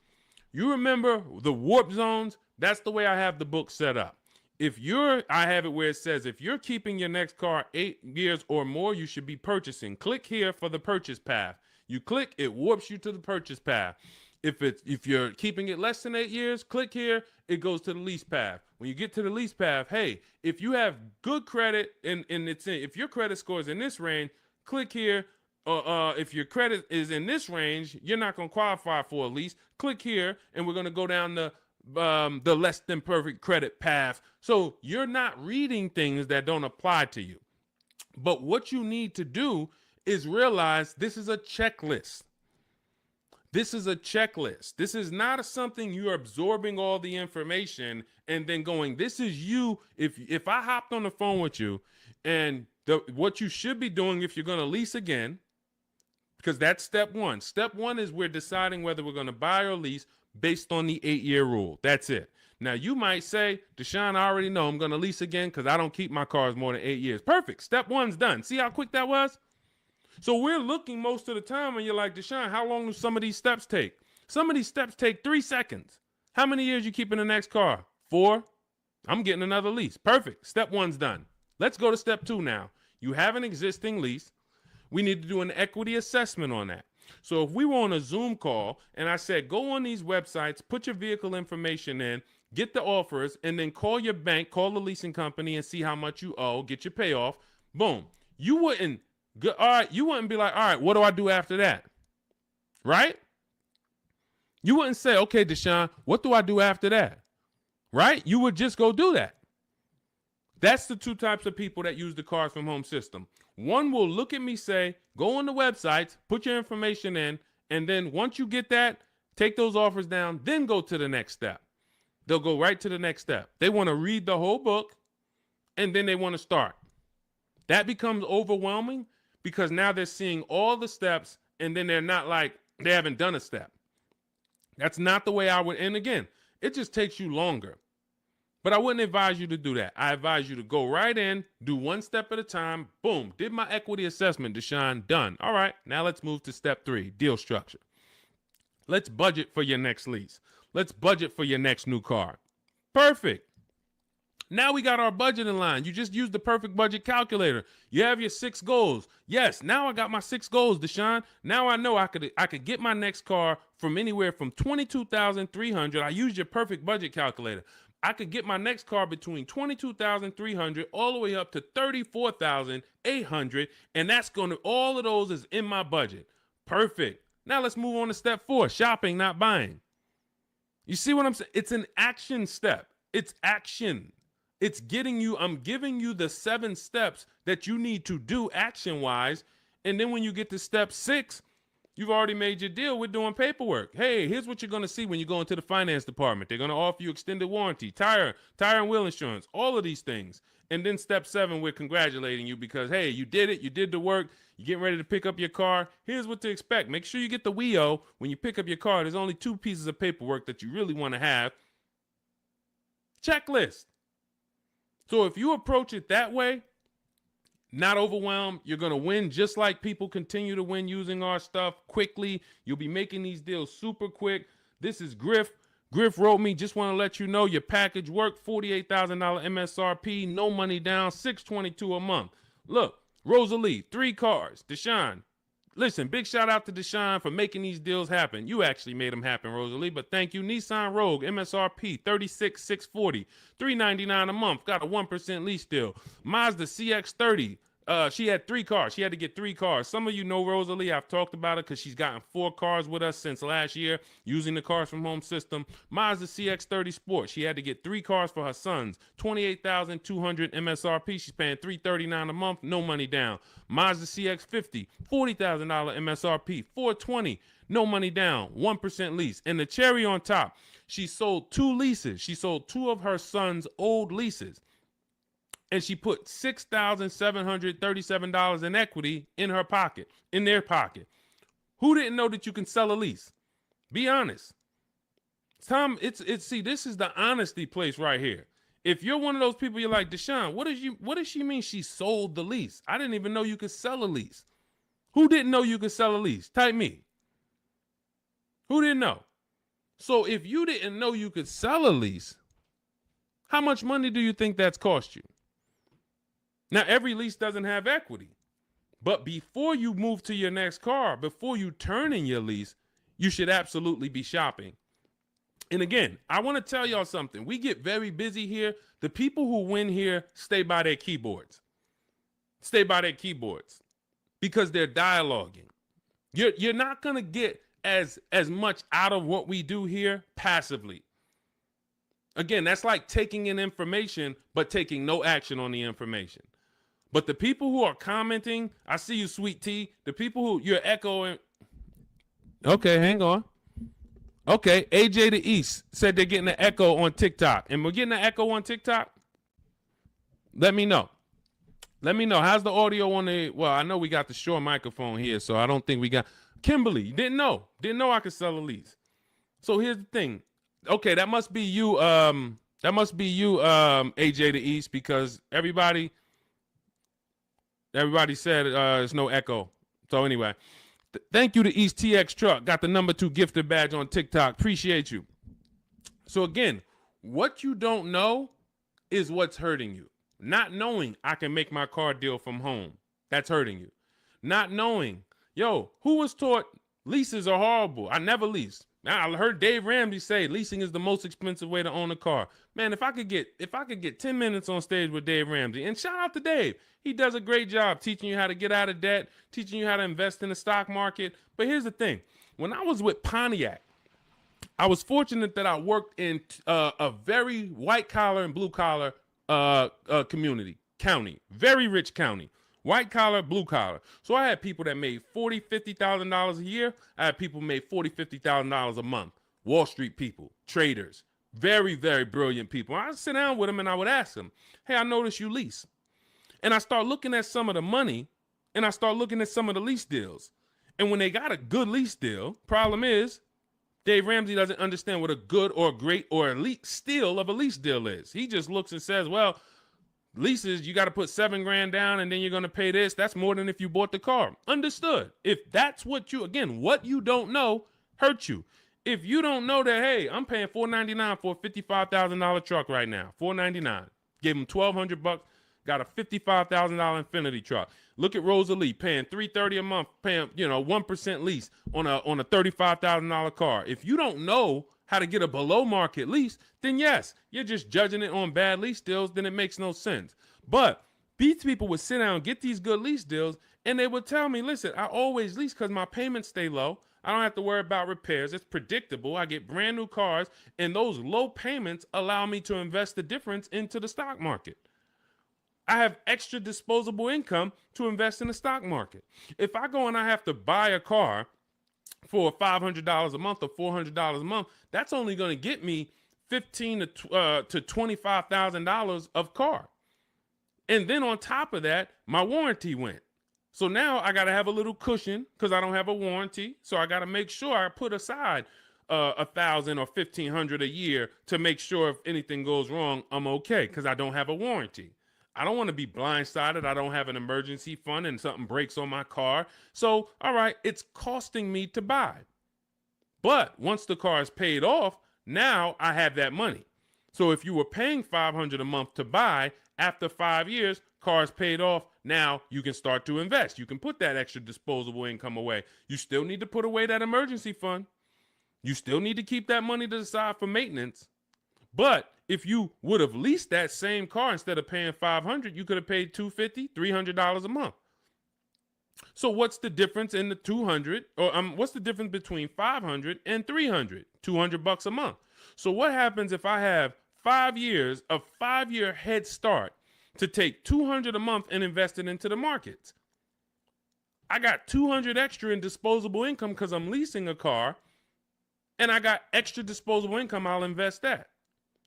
You remember the warp zones? That's the way I have the book set up. I have it where it says, if you're keeping your next car 8 years or more, you should be purchasing. Click here for the purchase path. You click, it warps you to the purchase path. If you're keeping it less than 8 years, click here, it goes to the lease path. When you get to the lease path, hey, if you have good credit and if your credit score is in this range, click here. If your credit is in this range, you're not going to qualify for a lease. Click here, and we're going to go down the less than perfect credit path. So you're not reading things that don't apply to you. But what you need to do is realize this is a checklist. This is a checklist. This is not something you're absorbing all the information and then going, this is you. If I hopped on the phone with you and what you should be doing if you're going to lease again, because that's step one. Step one is we're deciding whether we're going to buy or lease based on the 8-year rule. That's it. Now, you might say, Deshone, I already know I'm going to lease again because I don't keep my cars more than 8 years. Perfect. Step one's done. See how quick that was? So we're looking most of the time and you're like, Deshone, how long do some of these steps take? Some of these steps take 3 seconds. How many years you keep in the next car? 4? I'm getting another lease. Perfect. Step one's done. Let's go to step 2 now. You have an existing lease. We need to do an equity assessment on that. So if we were on a Zoom call and I said, go on these websites, put your vehicle information in, get the offers, and then call your bank, call the leasing company and see how much you owe, get your payoff. Boom. You wouldn't be like, all right, what do I do after that? Right? You wouldn't say, okay, Deshone, what do I do after that? Right? You would just go do that. That's the 2 types of people that use the Cars from Home system. One will look at me, say, go on the websites, put your information in, and then once you get that, take those offers down, then go to the next step. They'll go right to the next step. They want to read the whole book, and then they want to start. That becomes overwhelming because now they're seeing all the steps, and then they're not like, they haven't done a step. That's not the way I would, and again, it just takes you longer. But I wouldn't advise you to do that. I advise you to go right in, do 1 step at a time. Boom, did my equity assessment, Deshone, done. All right, now let's move to step 3, deal structure. Let's budget for your next lease. Let's budget for your next new car. Perfect. Now we got our budget in line. You just used the perfect budget calculator. You have your 6 goals. Yes, now I got my 6 goals, Deshone. Now I know I could get my next car from anywhere from $22,300. I used your perfect budget calculator. I could get my next car between $22,300 all the way up to $34,800, and that's going to, all of those is in my budget. Perfect. Now let's move on to step 4, shopping, not buying. You see what I'm saying? It's an action step. It's action. It's getting you, I'm giving you the 7 steps that you need to do action-wise, and then when you get to step 6, you've already made your deal. We're doing paperwork. Hey, here's what you're going to see when you go into the finance department. They're going to offer you extended warranty, tire and wheel insurance, all of these things. And then step 7, we're congratulating you because, hey, you did it. You did the work. You're getting ready to pick up your car. Here's what to expect. Make sure you get the WIO when you pick up your car. There's only 2 pieces of paperwork that you really want to have. Checklist. So if you approach it that way, not overwhelmed, you're going to win just like people continue to win using our stuff quickly. You'll be making these deals super quick. This is Griff. Griff wrote me, just want to let you know your package worked, $48,000 MSRP, no money down, $622 a month. Look, Rosalie, 3 cars. Deshone, listen, big shout out to Deshone for making these deals happen. You actually made them happen, Rosalie, but thank you. Nissan Rogue, MSRP, $36,640, $399 a month, got a 1% lease deal. Mazda CX-30, she had 3 cars. She had to get 3 cars. Some of you know Rosalie. I've talked about it because she's gotten 4 cars with us since last year using the Cars from Home system. Mazda CX-30 Sport. She had to get 3 cars for her sons. $28,200 MSRP. She's paying $339 a month. No money down. Mazda CX-50. $40,000 MSRP. $420. No money down. 1% lease. And the cherry on top, she sold 2 leases. She sold 2 of her sons' old leases. And she put $6,737 in equity in her pocket, in their pocket. Who didn't know that you can sell a lease? Be honest. Tom, see, this is the honesty place right here. If you're one of those people, you're like, Deshone, what does she mean she sold the lease? I didn't even know you could sell a lease. Who didn't know you could sell a lease? Type me. Who didn't know? So if you didn't know you could sell a lease, how much money do you think that's cost you? Now, every lease doesn't have equity. But before you move to your next car, before you turn in your lease, you should absolutely be shopping. And again, I want to tell y'all something. We get very busy here. The people who win here stay by their keyboards. Stay by their keyboards because they're dialoguing. You're not going to get as much out of what we do here passively. Again, that's like taking in information but taking no action on the information. But the people who are commenting, I see you, Sweet Tea. The people who you're echoing. Okay, hang on. Okay, AJ the East said they're getting an echo on TikTok. And we're getting an echo on TikTok? Let me know. Let me know. How's the audio on the, well, I know we got the Shure microphone here, so I don't think we got, Kimberly, you didn't know. Didn't know I could sell a lease. So here's the thing. Okay, that must be you, AJ the East, because everybody said there's no echo. So anyway, thank you to East TX Truck. Got the #2 gifted badge on TikTok. Appreciate you. So again, what you don't know is what's hurting you. Not knowing I can make my car deal from home. That's hurting you. Not knowing, yo, who was taught leases are horrible? I never leased. I heard Dave Ramsey say leasing is the most expensive way to own a car. Man, if I could get 10 minutes on stage with Dave Ramsey, and shout out to Dave. He does a great job teaching you how to get out of debt, teaching you how to invest in the stock market. But here's the thing. When I was with Pontiac, I was fortunate that I worked in a very white collar and blue collar county, very rich county, white collar, blue collar. So I had people that made $40,000-$50,000 a year. I had people made $40,000-$50,000 a month. Wall Street people, traders, very, very brilliant people. I would sit down with them and I would ask them, hey, I noticed you lease. And I start looking at some of the money and I start looking at some of the lease deals. And when they got a good lease deal, problem is Dave Ramsey doesn't understand what a good or great or elite steal of a lease deal is. He just looks and says, well, leases, you got to put $7,000 down and then you're going to pay this. That's more than if you bought the car. Understood. If that's what you, again, what you don't know hurts you. If you don't know that, hey, I'm paying $499 for a $55,000 truck right now, $499. Gave him $1,200, got a $55,000 Infinity truck. Look at Rosalie paying $330 a month, paying 1% lease on a $35,000 car. If you don't know how to get a below market lease, then yes, you're just judging it on bad lease deals. Then it makes no sense. But these people would sit down, get these good lease deals, and they would tell me, listen, I always lease because my payments stay low. I don't have to worry about repairs. It's predictable. I get brand new cars, and those low payments allow me to invest the difference into the stock market. I have extra disposable income to invest in the stock market. If I go and I have to buy a car for $500 a month or $400 a month, that's only going to get me $15,000 to $25,000 of car. And then on top of that, my warranty went. So now I got to have a little cushion because I don't have a warranty. So I got to make sure I put aside $1,000 or $1,500 a year to make sure if anything goes wrong, I'm okay because I don't have a warranty. I don't want to be blindsided. I don't have an emergency fund and something breaks on my car. So, all right, it's costing me to buy. But once the car is paid off, now I have that money. So if you were paying $500 a month to buy, after 5 years, car's paid off, now you can start to invest. You can put that extra disposable income away. You still need to put away that emergency fund. You still need to keep that money to the side for maintenance. But if you would have leased that same car instead of paying $500, you could have paid $250, $300 a month. So what's the difference in the 200 or what's the difference between 500 and 300? $200 a month. So what happens if I have 5 years, a 5-year head start to take $200 a month and invest it into the markets? I got $200 extra in disposable income because I'm leasing a car, and I got extra disposable income. I'll invest that.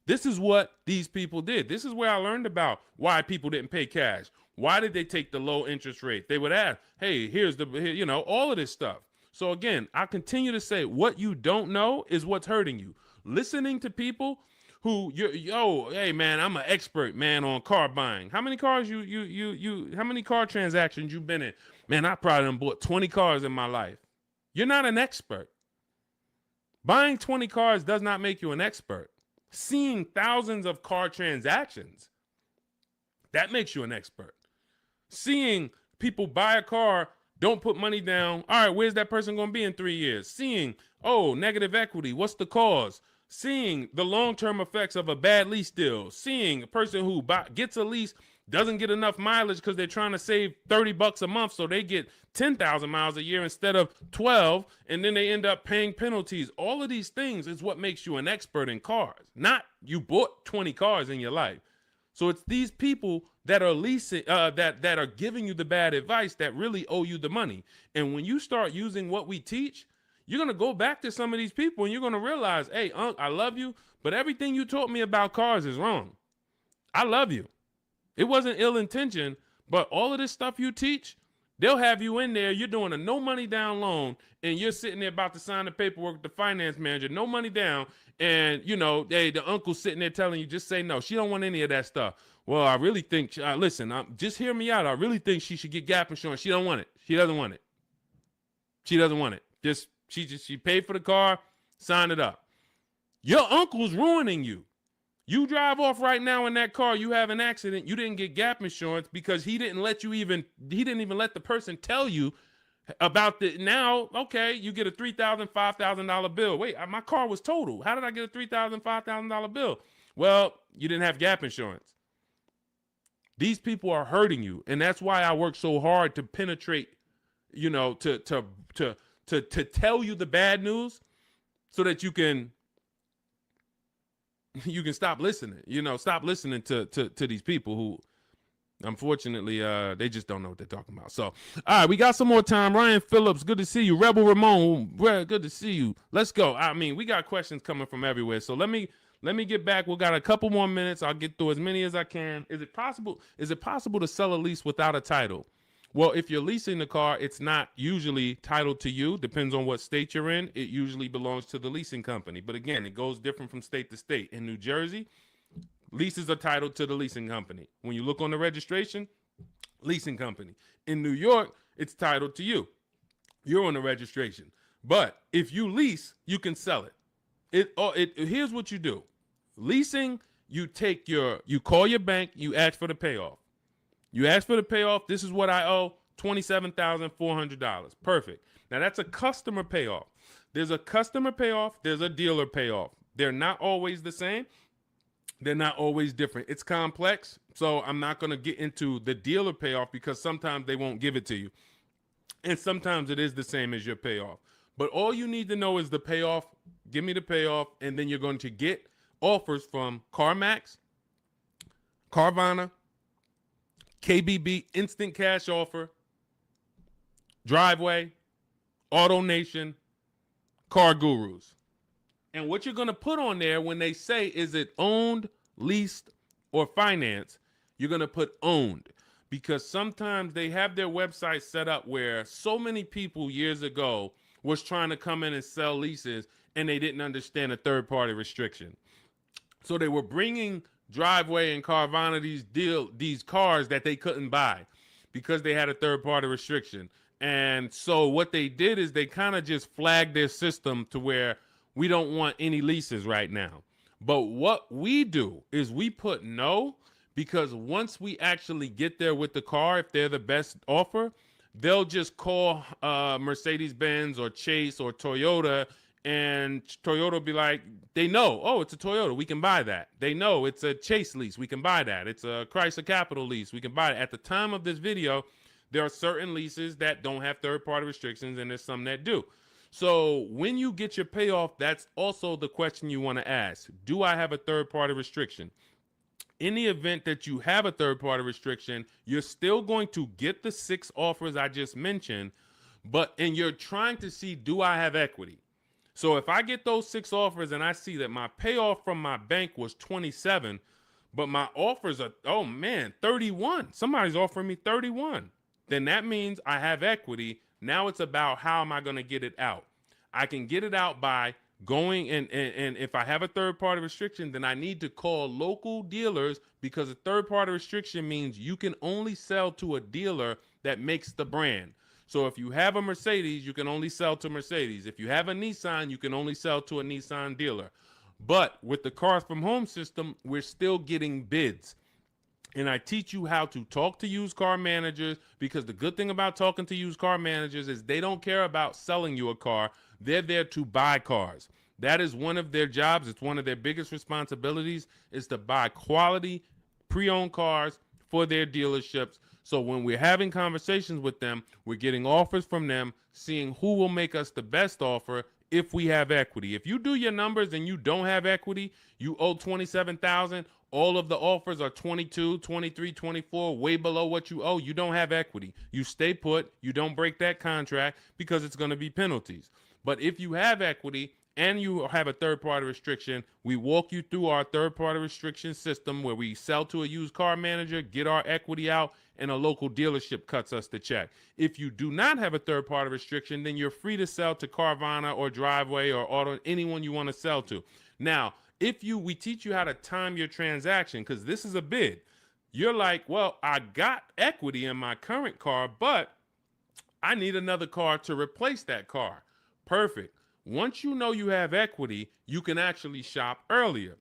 This is what these people did. This is where I learned about why people didn't pay cash. Why did they take the low interest rate? They would ask, hey, here's all of this stuff. So again, I continue to say what you don't know is what's hurting you. Listening to people who hey man, I'm an expert, man, on car buying. How many cars how many car transactions you've been in? Man, I probably done bought 20 cars in my life. You're not an expert. Buying 20 cars does not make you an expert. Seeing thousands of car transactions, that makes you an expert. Seeing people buy a car, don't put money down. All right, where's that person going to be in 3 years? Seeing, oh, negative equity. What's the cause? Seeing the long-term effects of a bad lease deal. Seeing a person who gets a lease, doesn't get enough mileage because they're trying to save $30 a month, so they get 10,000 miles a year instead of 12, and then they end up paying penalties. All of these things is what makes you an expert in cars, not you bought 20 cars in your life. So it's these people that are leasing, that are giving you the bad advice that really owe you the money. And when you start using what we teach, you're going to go back to some of these people and you're going to realize, hey, Unc, I love you, but everything you taught me about cars is wrong. I love you. It wasn't ill intention, but all of this stuff you teach, they'll have you in there. You're doing a no money down loan and you're sitting there about to sign the paperwork with the finance manager, no money down. And, you know, the uncle's sitting there telling you, just say no. She don't want any of that stuff. Well, I really think, listen, just hear me out. I really think she should get gap insurance. She don't want it. She doesn't want it. She doesn't want it. She paid for the car, sign it up. Your uncle's ruining you. You drive off right now in that car, you have an accident, you didn't get gap insurance because he didn't even let the person tell you about the, now, okay, you get a $3,000, $5,000 bill. Wait, my car was totaled. How did I get a $3,000, $5,000 bill? Well, you didn't have gap insurance. These people are hurting you. And that's why I work so hard to penetrate, you know, to tell you the bad news so that you can stop listening, stop listening to these people who, unfortunately, they just don't know what they're talking about. So, all right, we got some more time. Ryan Phillips, good to see you. Rebel Ramon, good to see you. Let's go. I mean, we got questions coming from everywhere. So let me get back. We got a couple more minutes. I'll get through as many as I can. Is it possible to sell a lease without a title? Well, if you're leasing the car, it's not usually titled to you. Depends on what state you're in. It usually belongs to the leasing company. But again, it goes different from state to state. In New Jersey, leases are titled to the leasing company. When you look on the registration, leasing company. In New York, it's titled to you. You're on the registration. But if you lease, you can sell it. Here's what you do. Leasing, you call your bank, you ask for the payoff. You ask for the payoff. This is what I owe, $27,400. Perfect. Now, that's a customer payoff. There's a customer payoff. There's a dealer payoff. They're not always the same. They're not always different. It's complex, so I'm not going to get into the dealer payoff because sometimes they won't give it to you. And sometimes it is the same as your payoff. But all you need to know is the payoff. Give me the payoff, and then you're going to get offers from CarMax, Carvana, KBB, Instant Cash Offer, Driveway, AutoNation, Car Gurus. And what you're going to put on there when they say, is it owned, leased, or financed, you're going to put owned. Because sometimes they have their website set up where so many people years ago was trying to come in and sell leases and they didn't understand a third-party restriction. So they were bringing Driveway and Carvana these cars that they couldn't buy because they had a third-party restriction. And so what they did is they kind of just flagged their system to where we don't want any leases right now. But what we do is we put no, because once we actually get there with the car, if they're the best offer, they'll just call Mercedes-Benz or Chase or Toyota, and Toyota will be like, they know, oh, it's a Toyota, we can buy that. They know it's a Chase lease, we can buy that. It's a Chrysler Capital lease, we can buy it. At the time of this video, there are certain leases that don't have third-party restrictions, and there's some that do. So when you get your payoff, that's also the question you want to ask. Do I have a third-party restriction? In the event that you have a third-party restriction, you're still going to get the 6 offers I just mentioned, and you're trying to see, do I have equity? So if I get those 6 offers and I see that my payoff from my bank was 27, but my offers are, 31. Somebody's offering me 31. Then that means I have equity. Now it's about how am I going to get it out? I can get it out by going and if I have a third-party restriction, then I need to call local dealers, because a third-party restriction means you can only sell to a dealer that makes the brand. So if you have a Mercedes, you can only sell to Mercedes. If you have a Nissan, you can only sell to a Nissan dealer. But with the Cars from Home system, we're still getting bids. and I teach you how to talk to used car managers, because the good thing about talking to used car managers is they don't care about selling you a car. They're there to buy cars. That is one of their jobs. It's one of their biggest responsibilities, is to buy quality pre-owned cars for their dealerships. So when we're having conversations with them, we're getting offers from them, seeing who will make us the best offer if we have equity. If you do your numbers and you don't have equity, you owe 27,000, all of the offers are 22, 23, 24, way below what you owe. You don't have equity. You stay put. You don't break that contract, because it's going to be penalties. But if you have equity and you have a third-party restriction, we walk you through our third-party restriction system, where we sell to a used car manager, get our equity out, and a local dealership cuts us the check. If you do not have a third-party restriction, then you're free to sell to Carvana or Driveway or Auto, anyone you want to sell to. Now, we teach you how to time your transaction, because this is a bid. You're like, well, I got equity in my current car, but I need another car to replace that car. Perfect. Once you know you have equity, you can actually shop earlier.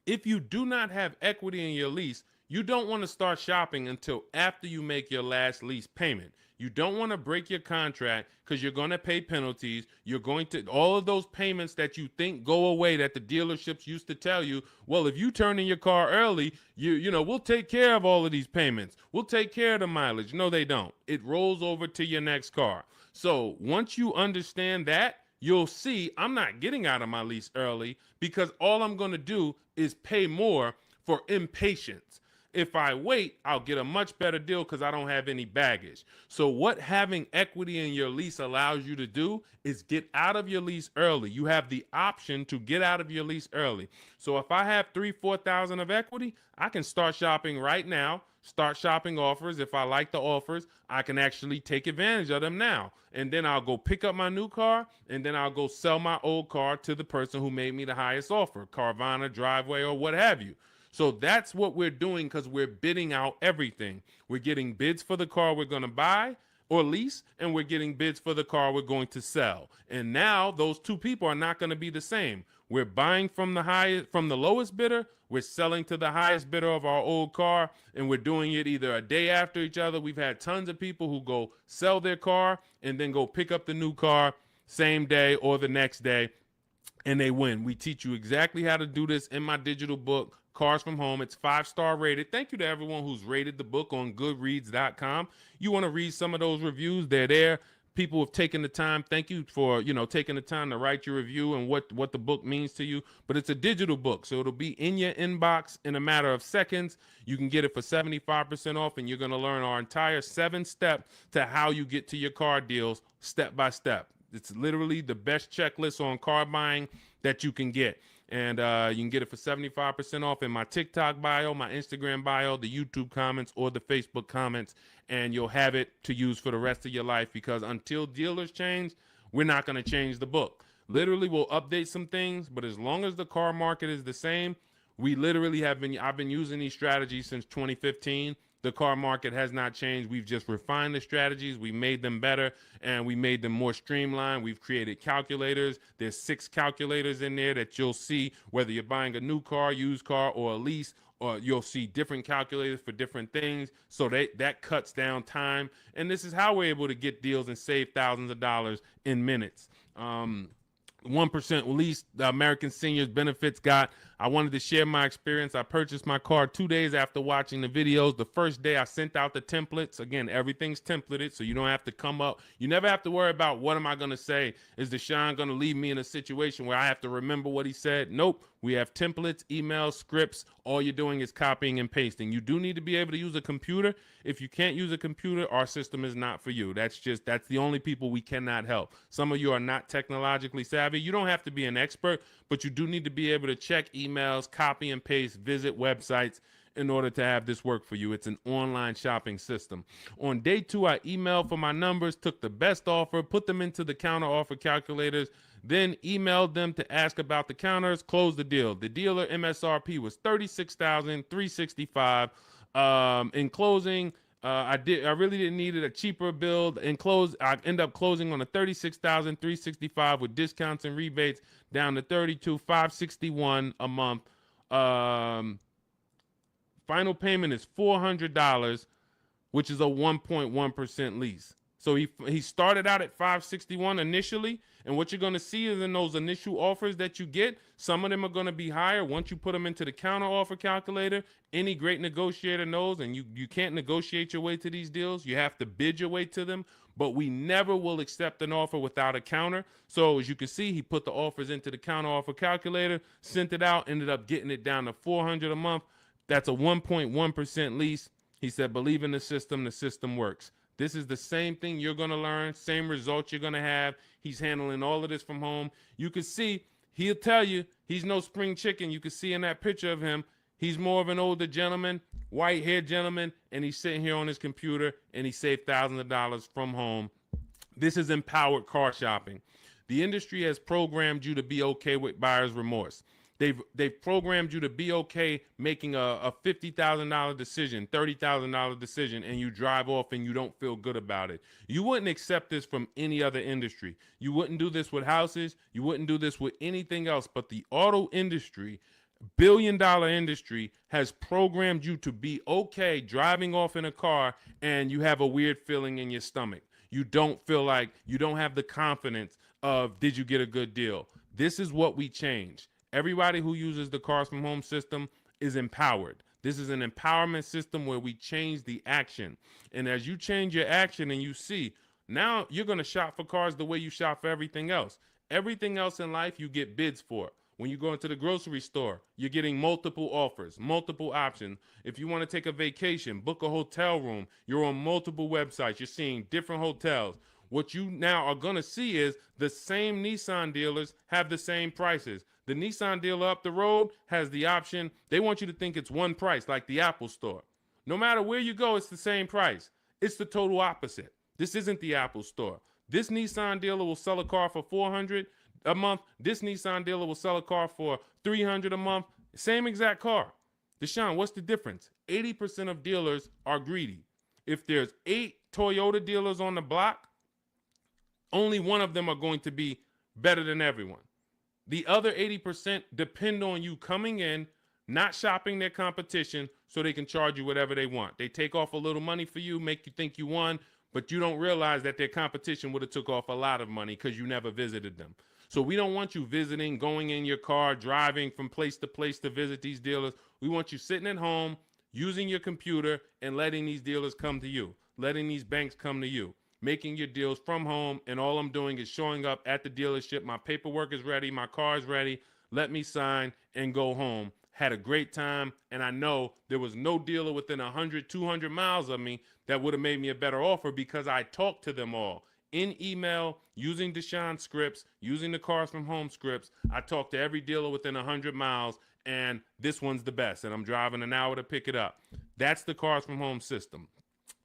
If you do not have equity in your lease, you don't want to start shopping until after you make your last lease payment. You don't want to break your contract, because you're going to pay penalties. You're going to, all of those payments that you think go away, that the dealerships used to tell you, well, if you turn in your car early, we'll take care of all of these payments. We'll take care of the mileage. No, they don't. It rolls over to your next car. So once you understand that, you'll see I'm not getting out of my lease early, because all I'm going to do is pay more for impatience. If I wait, I'll get a much better deal, because I don't have any baggage. So what having equity in your lease allows you to do is get out of your lease early. You have the option to get out of your lease early. So if I have 3,000-4,000 of equity, I can start shopping right now, start shopping offers. If I like the offers, I can actually take advantage of them now. And then I'll go pick up my new car, and then I'll go sell my old car to the person who made me the highest offer, Carvana, Driveway, or what have you. So that's what we're doing, because we're bidding out everything. We're getting bids for the car we're going to buy or lease, and we're getting bids for the car we're going to sell. And now those two people are not going to be the same. We're buying from the lowest bidder, we're selling to the highest bidder of our old car, and we're doing it either a day after each other. We've had tons of people who go sell their car and then go pick up the new car same day or the next day, and they win. We teach you exactly how to do this in my digital book, Cars from Home. It's 5-star rated. Thank you to everyone who's rated the book on goodreads.com. You want to read some of those reviews, they're there. People have taken the time. Thank you for, taking the time to write your review and what the book means to you. But it's a digital book, so it'll be in your inbox in a matter of seconds. You can get it for 75% off, and you're going to learn our entire 7-step to how you get to your car deals step by step. It's literally the best checklist on car buying that you can get. And you can get it for 75% off in my TikTok bio, my Instagram bio, the YouTube comments, or the Facebook comments. And you'll have it to use for the rest of your life, because until dealers change, we're not going to change the book. Literally, we'll update some things, but as long as the car market is the same, I've been using these strategies since 2015. The car market has not changed. We've just refined the strategies. We made them better, and we made them more streamlined. We've created calculators. There's 6 calculators in there that you'll see whether you're buying a new car, used car, or a lease, or you'll see different calculators for different things. So that cuts down time. And this is how we're able to get deals and save thousands of dollars in minutes. 1% lease, the American Seniors Benefits Guide. I wanted to share my experience. I purchased my car 2 days after watching the videos. The first day I sent out the templates. Again, everything's templated, so you don't have to come up. You never have to worry about what am I going to say. Is Deshone going to leave me in a situation where I have to remember what he said? Nope. We have templates, emails, scripts. All you're doing is copying and pasting. You do need to be able to use a computer. If you can't use a computer, our system is not for you. That's the only people we cannot help. Some of you are not technologically savvy. You don't have to be an expert, but you do need to be able to check emails, copy and paste, visit websites in order to have this work for you. It's an online shopping system. On day 2, I emailed for my numbers, took the best offer, put them into the counter offer calculators, then emailed them to ask about the counters, closed the deal. The dealer MSRP was $36,365. In closing, I really didn't need it, a cheaper build. I end up closing on a $36,365 with discounts and rebates down to $32,561 a month. Final payment is $400, which is a 1.1% lease. So he started out at 561 initially, and what you're going to see is in those initial offers that you get, some of them are going to be higher once you put them into the counter offer calculator. Any great negotiator knows, and you can't negotiate your way to these deals. You have to bid your way to them, but we never will accept an offer without a counter. So as you can see, he put the offers into the counter offer calculator, sent it out, ended up getting it down to $400 a month. That's a 1.1% lease. He said, believe in the system works. This is the same thing you're going to learn, same results you're going to have. He's handling all of this from home. You can see, he'll tell you, he's no spring chicken. You can see in that picture of him, he's more of an older gentleman, white-haired gentleman, and he's sitting here on his computer, and he saved thousands of dollars from home. This is empowered car shopping. The industry has programmed you to be okay with buyer's remorse. They've programmed you to be okay making a $50,000 decision, $30,000 decision, and you drive off and you don't feel good about it. You wouldn't accept this from any other industry. You wouldn't do this with houses. You wouldn't do this with anything else. But the auto industry, billion-dollar industry, has programmed you to be okay driving off in a car and you have a weird feeling in your stomach. You don't feel like, you don't have the confidence of, did you get a good deal? This is what we change. Everybody who uses the Cars from Home system is empowered. This is an empowerment system where we change the action. And as you change your action and you see, now you're going to shop for cars the way you shop for everything else. Everything else in life you get bids for. When you go into the grocery store, you're getting multiple offers, multiple options. If you want to take a vacation, book a hotel room, you're on multiple websites. You're seeing different hotels. What you now are going to see is the same Nissan dealers have the same prices. The Nissan dealer up the road has the option. They want you to think it's one price, like the Apple store. No matter where you go, it's the same price. It's the total opposite. This isn't the Apple store. This Nissan dealer will sell a car for $400 a month. This Nissan dealer will sell a car for $300 a month. Same exact car. Deshone, what's the difference? 80% of dealers are greedy. If there's 8 Toyota dealers on the block, only one of them are going to be better than everyone. The other 80% depend on you coming in, not shopping their competition so they can charge you whatever they want. They take off a little money for you, make you think you won, but you don't realize that their competition would have took off a lot of money because you never visited them. So we don't want you visiting, going in your car, driving from place to visit these dealers. We want you sitting at home, using your computer, and letting these dealers come to you, letting these banks come to you, making your deals from home, and all I'm doing is showing up at the dealership. My paperwork is ready. My car is ready. Let me sign and go home. Had a great time, and I know there was no dealer within 100, 200 miles of me that would have made me a better offer because I talked to them all. In email, using Deshone scripts, using the Cars from Home scripts, I talked to every dealer within 100 miles, and this one's the best, and I'm driving an hour to pick it up. That's the Cars from Home system.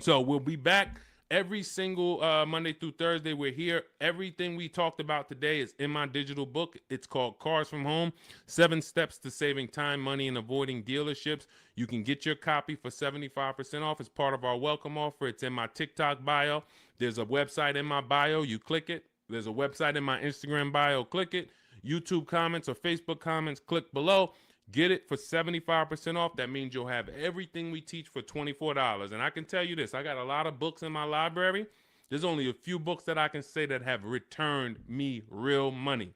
So we'll be back every single Monday through Thursday. We're here. Everything we talked about today is in my digital book. It's called Cars from Home, 7 Steps to Saving Time, Money, and Avoiding Dealerships. You can get your copy for 75% off as part of our welcome offer. It's in my TikTok bio. There's a website in my bio. You click it. There's a website in my Instagram bio. Click it. YouTube comments or Facebook comments, click below. Get it for 75% off. That means you'll have everything we teach for $24. And I can tell you this, I got a lot of books in my library. There's only a few books that I can say that have returned me real money.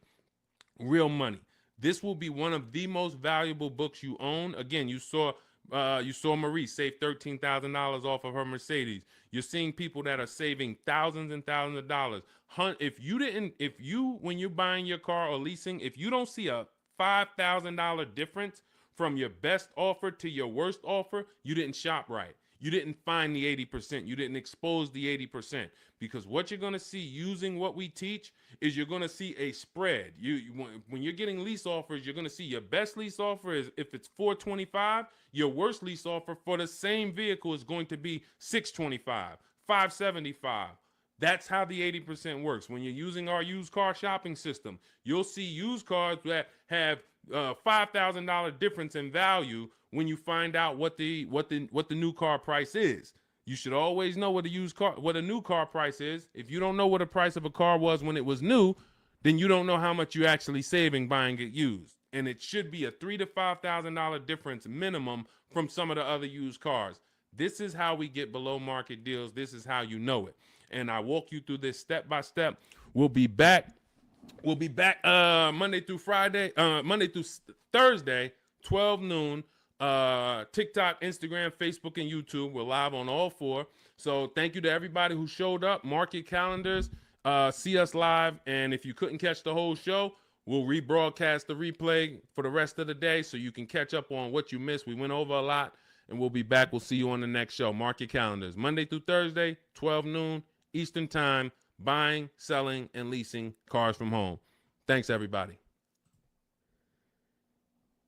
Real money. This will be one of the most valuable books you own. Again, you saw Marie save $13,000 off of her Mercedes. You're seeing people that are saving thousands and thousands of dollars. When you're buying your car or leasing, if you don't see a $5,000 difference from your best offer to your worst offer, you didn't shop right. You didn't find the 80%. You didn't expose the 80%. Because what you're going to see using what we teach is you're going to see a spread. When you're getting lease offers, you're going to see your best lease offer is if it's $425, your worst lease offer for the same vehicle is going to be $625, $575. That's how the 80% works. When you're using our used car shopping system, you'll see used cars that have $5,000 difference in value when you find out what the new car price is. You should always know what a new car price is. If you don't know what the price of a car was when it was new, then you don't know how much you're actually saving buying it used. and it should be a $3,000 to $5,000 difference minimum from some of the other used cars. This is how we get below market deals. This is how you know it. And I walk you through this step by step. We'll be back. Monday through Friday, Monday through Thursday, 12 noon. TikTok, Instagram, Facebook, and YouTube. We're live on all four. So thank you to everybody who showed up. Mark your calendars. See us live. And if you couldn't catch the whole show, we'll rebroadcast the replay for the rest of the day so you can catch up on what you missed. We went over a lot, and we'll be back. We'll see you on the next show. Mark your calendars. Monday through Thursday, 12 noon Eastern Time, buying, selling, and leasing cars from home. Thanks, everybody.